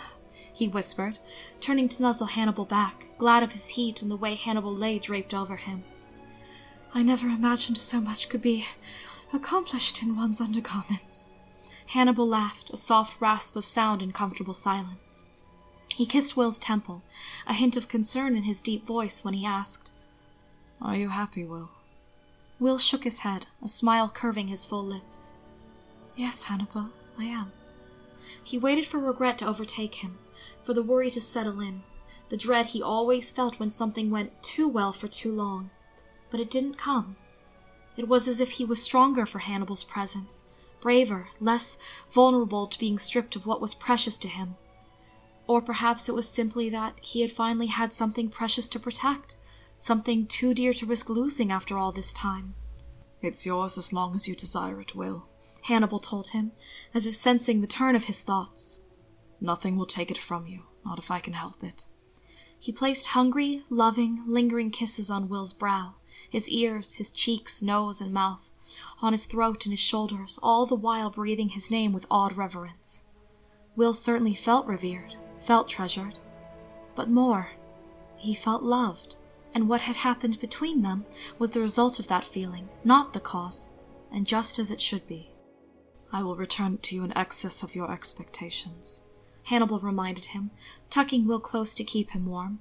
he whispered, turning to nuzzle Hannibal back, glad of his heat and the way Hannibal lay draped over him. "I never imagined so much could be accomplished in one's undergarments." Hannibal laughed, a soft rasp of sound in comfortable silence. He kissed Will's temple, a hint of concern in his deep voice when he asked, "Are you happy, Will?" Will shook his head, a smile curving his full lips. "Yes, Hannibal, I am." He waited for regret to overtake him, for the worry to settle in, the dread he always felt when something went too well for too long. But it didn't come. It was as if he was stronger for Hannibal's presence, braver, less vulnerable to being stripped of what was precious to him. Or perhaps it was simply that he had finally had something precious to protect, something too dear to risk losing after all this time. "It's yours as long as you desire it, Will," Hannibal told him, as if sensing the turn of his thoughts. "Nothing will take it from you, not if I can help it." He placed hungry, loving, lingering kisses on Will's brow, his ears, his cheeks, nose, and mouth, on his throat and his shoulders, all the while breathing his name with awed reverence. Will certainly felt revered, felt treasured. but more. He felt loved, and what had happened between them was the result of that feeling, not the cause, and just as it should be. I will return it to you in excess of your expectations, Hannibal reminded him, tucking Will close to keep him warm.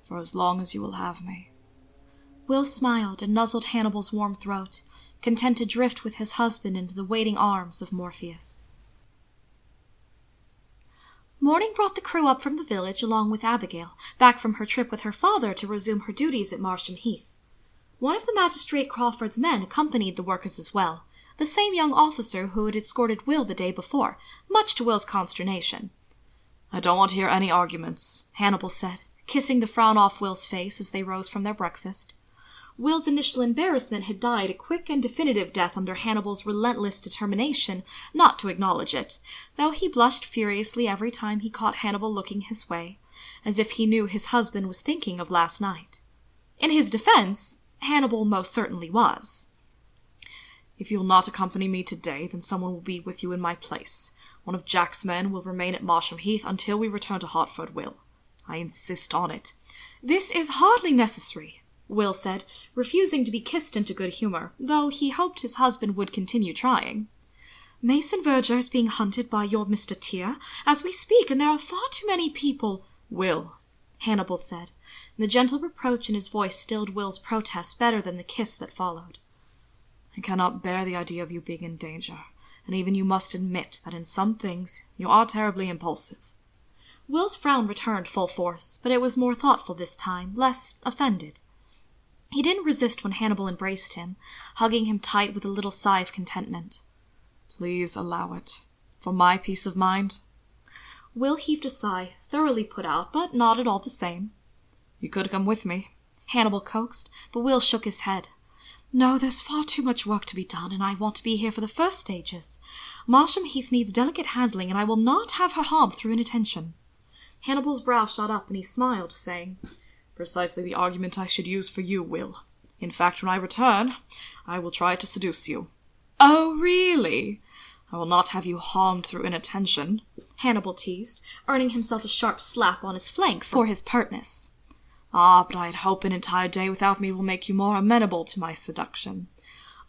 For as long as you will have me. Will smiled and nuzzled Hannibal's warm throat, content to drift with his husband into the waiting arms of Morpheus. Morning brought the crew up from the village along with Abigail, back from her trip with her father to resume her duties at Marsham Heath. One of the Magistrate Crawford's men accompanied the workers as well, the same young officer who had escorted Will the day before, much to Will's consternation. I don't want to hear any arguments, Hannibal said, kissing the frown off Will's face as they rose from their breakfast. Will's initial embarrassment had died a quick and definitive death under Hannibal's relentless determination not to acknowledge it, though he blushed furiously every time he caught Hannibal looking his way, as if he knew his husband was thinking of last night. In his defense, Hannibal most certainly was. If you will not accompany me today, then someone will be with you in my place. One of Jack's men will remain at Marsham Heath until we return to Hertford, Will. I insist on it. This is hardly necessary, Will said, refusing to be kissed into good humor, though he hoped his husband would continue trying. Mason Verger is being hunted by your Mr. Tyr as we speak, and there are far too many people. Will, Hannibal said. The gentle reproach in his voice stilled Will's protest better than the kiss that followed. I cannot bear the idea of you being in danger, and even you must admit that in some things you are terribly impulsive. Will's frown returned full force, but it was more thoughtful this time, less offended. He didn't resist when Hannibal embraced him, hugging him tight with a little sigh of contentment. Please allow it. For my peace of mind. Will heaved a sigh, thoroughly put out, but nodded all the same. You could come with me, Hannibal coaxed, but Will shook his head. No, there's far too much work to be done, and I want to be here for the first stages. Marsham Heath needs delicate handling, and I will not have her harmed through inattention. Hannibal's brow shot up, and he smiled, saying, Precisely the argument I should use for you, Will. In fact, when I return, I will try to seduce you. Oh, really? I will not have you harmed through inattention, Hannibal teased, earning himself a sharp slap on his flank for his pertness. Ah, but I had hoped an entire day without me will make you more amenable to my seduction.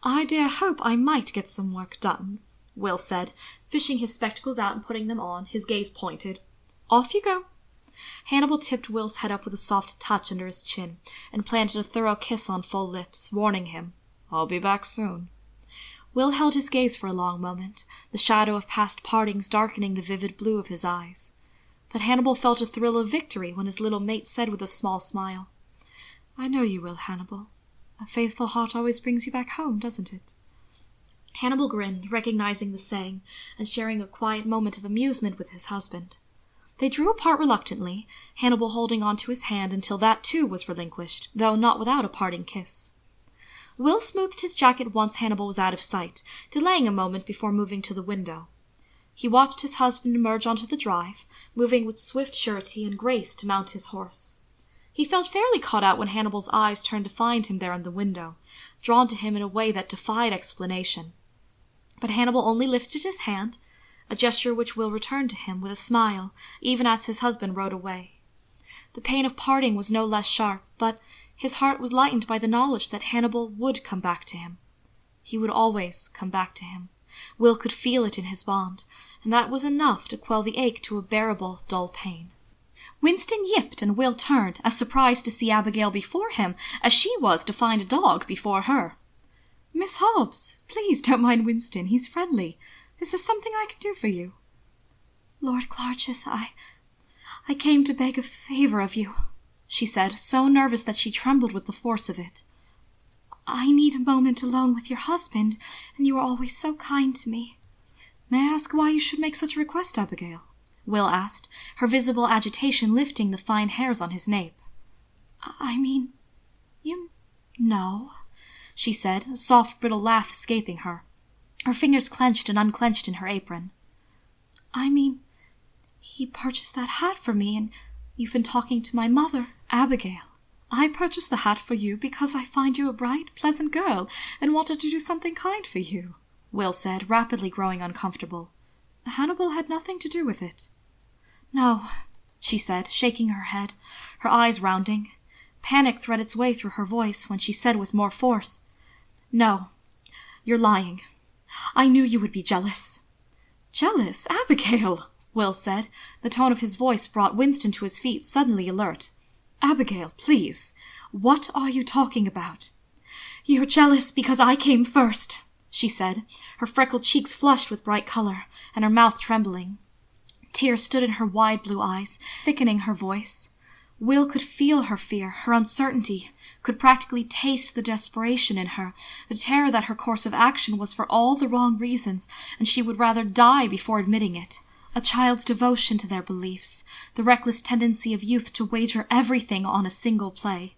I dare hope I might get some work done, Will said, fishing his spectacles out and putting them on, his gaze pointed. Off you go. Hannibal tipped Will's head up with a soft touch under his chin, and planted a thorough kiss on full lips, warning him, I'll be back soon. Will held his gaze for a long moment, the shadow of past partings darkening the vivid blue of his eyes. But Hannibal felt a thrill of victory when his little mate said with a small smile, I know you will, Hannibal. A faithful heart always brings you back home, doesn't it? Hannibal grinned, recognizing the saying, and sharing a quiet moment of amusement with his husband. They drew apart reluctantly, Hannibal holding on to his hand until that too was relinquished, though not without a parting kiss. Will smoothed his jacket once Hannibal was out of sight, delaying a moment before moving to the window. He watched his husband emerge onto the drive, moving with swift surety and grace to mount his horse. He felt fairly caught out when Hannibal's eyes turned to find him there in the window, drawn to him in a way that defied explanation. But Hannibal only lifted his hand, a gesture which Will returned to him with a smile, even as his husband rode away. The pain of parting was no less sharp, but his heart was lightened by the knowledge that Hannibal would come back to him. He would always come back to him. Will could feel it in his bond, and that was enough to quell the ache to a bearable, dull pain. Winston yipped, and Will turned, as surprised to see Abigail before him as she was to find a dog before her. Miss Hobbs, please don't mind Winston. He's friendly. Is there something I can do for you? Lord Clarges, I came to beg a favor of you, she said, so nervous that she trembled with the force of it. I need a moment alone with your husband, and you are always so kind to me. May I ask why you should make such a request, Abigail? Will asked, her visible agitation lifting the fine hairs on his nape. I mean, you know, she said, a soft brittle laugh escaping her. Her fingers clenched and unclenched in her apron. I mean, he purchased that hat for me, and you've been talking to my mother, Abigail. I purchased the hat for you because I find you a bright, pleasant girl, and wanted to do something kind for you, Will said, rapidly growing uncomfortable. Hannibal had nothing to do with it. No, she said, shaking her head, her eyes rounding. Panic thread its way through her voice when she said with more force, "No, you're lying. I knew you would be jealous." "Jealous, Abigail?" Will said. The tone of his voice brought Winston to his feet, suddenly alert. "Abigail, please. What are you talking about?" "You're jealous because I came first," she said, her freckled cheeks flushed with bright color, and her mouth trembling. Tears stood in her wide blue eyes, thickening her voice. Will could feel her fear, her uncertainty, could practically taste the desperation in her, the terror that her course of action was for all the wrong reasons, and she would rather die before admitting it. A child's devotion to their beliefs, the reckless tendency of youth to wager everything on a single play.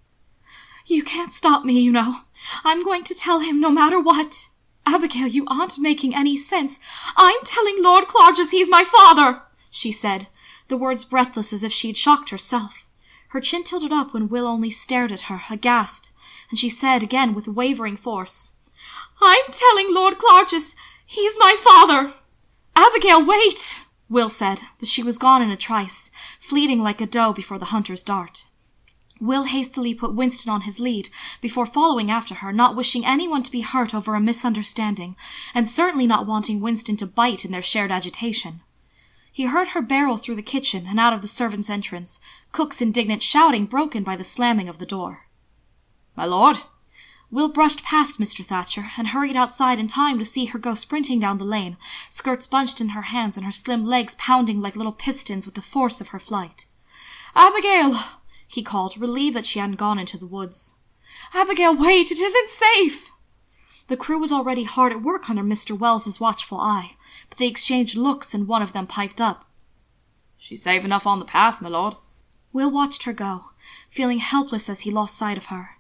"You can't stop me, you know. I'm going to tell him no matter what." "Abigail, you aren't making any sense." "I'm telling Lord Clarges he's my father," she said, the words breathless as if she had shocked herself. Her chin tilted up when Will only stared at her, aghast, and she said again with wavering force, "I'm telling Lord Clarges he's my father." "Abigail, wait!" Will said, but she was gone in a trice, fleeting like a doe before the hunter's dart. Will hastily put Winston on his lead, before following after her, not wishing anyone to be hurt over a misunderstanding, and certainly not wanting Winston to bite in their shared agitation. He heard her barrel through the kitchen and out of the servants' entrance, cook's indignant shouting broken by the slamming of the door. "My lord?" Will brushed past Mr. Thatcher and hurried outside in time to see her go sprinting down the lane, skirts bunched in her hands and her slim legs pounding like little pistons with the force of her flight. "Abigail!" he called, relieved that she hadn't gone into the woods. "Abigail, wait! It isn't safe!" The crew was already hard at work under Mr. Wells's watchful eye, but they exchanged looks and one of them piped up. "She's safe enough on the path, my lord." Will watched her go, feeling helpless as he lost sight of her.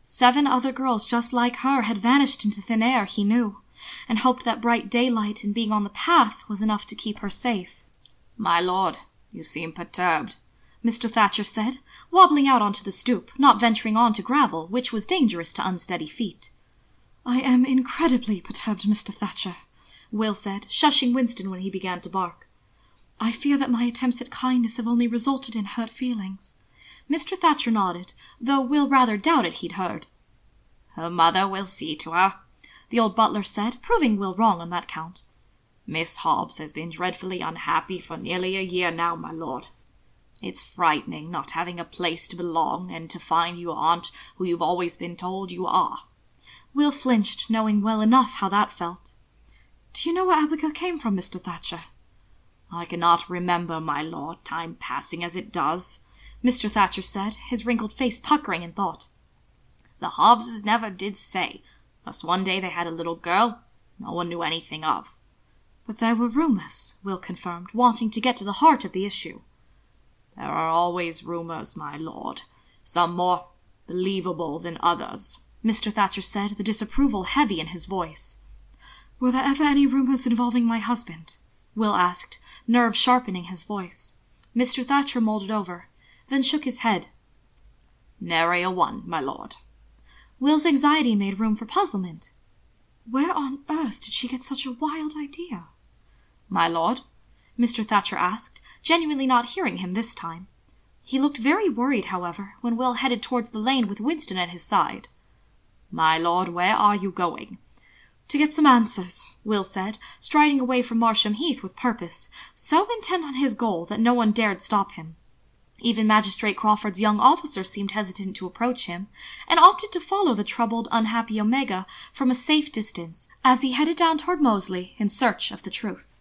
7 other girls just like her had vanished into thin air, he knew, and hoped that bright daylight and being on the path was enough to keep her safe. "My lord, you seem perturbed," Mr. Thatcher said, wobbling out onto the stoop, not venturing on to gravel, which was dangerous to unsteady feet. "I am incredibly perturbed, Mr. Thatcher," Will said, shushing Winston when he began to bark. "I fear that my attempts at kindness have only resulted in hurt feelings." Mr. Thatcher nodded, though Will rather doubted he'd heard. "Her mother will see to her," the old butler said, proving Will wrong on that count. "Miss Hobbs has been dreadfully unhappy for nearly a year now, my lord. It's frightening not having a place to belong, and to find you aren't who you've always been told you are." Will flinched, knowing well enough how that felt. "Do you know where Abigail came from, Mr. Thatcher?" "I cannot remember, my lord, time passing as it does," Mr. Thatcher said, his wrinkled face puckering in thought. "The Hobbses never did say, plus one day they had a little girl no one knew anything of." "But there were rumours," Will confirmed, wanting to get to the heart of the issue. "There are always rumours, my lord, some more believable than others," Mr. Thatcher said, the disapproval heavy in his voice. "Were there ever any rumours involving my husband?" Will asked, nerves sharpening his voice. Mr. Thatcher mulled it over, then shook his head. "Nary a one, my lord." Will's anxiety made room for puzzlement. Where on earth did she get such a wild idea? "My lord?" Mr. Thatcher asked, genuinely not hearing him this time. He looked very worried, however, when Will headed towards the lane with Winston at his side. "My lord, where are you going?" "To get some answers," Will said, striding away from Marsham Heath with purpose, so intent on his goal that no one dared stop him. Even Magistrate Crawford's young officer seemed hesitant to approach him, and opted to follow the troubled, unhappy Omega from a safe distance as he headed down toward Moseley in search of the truth.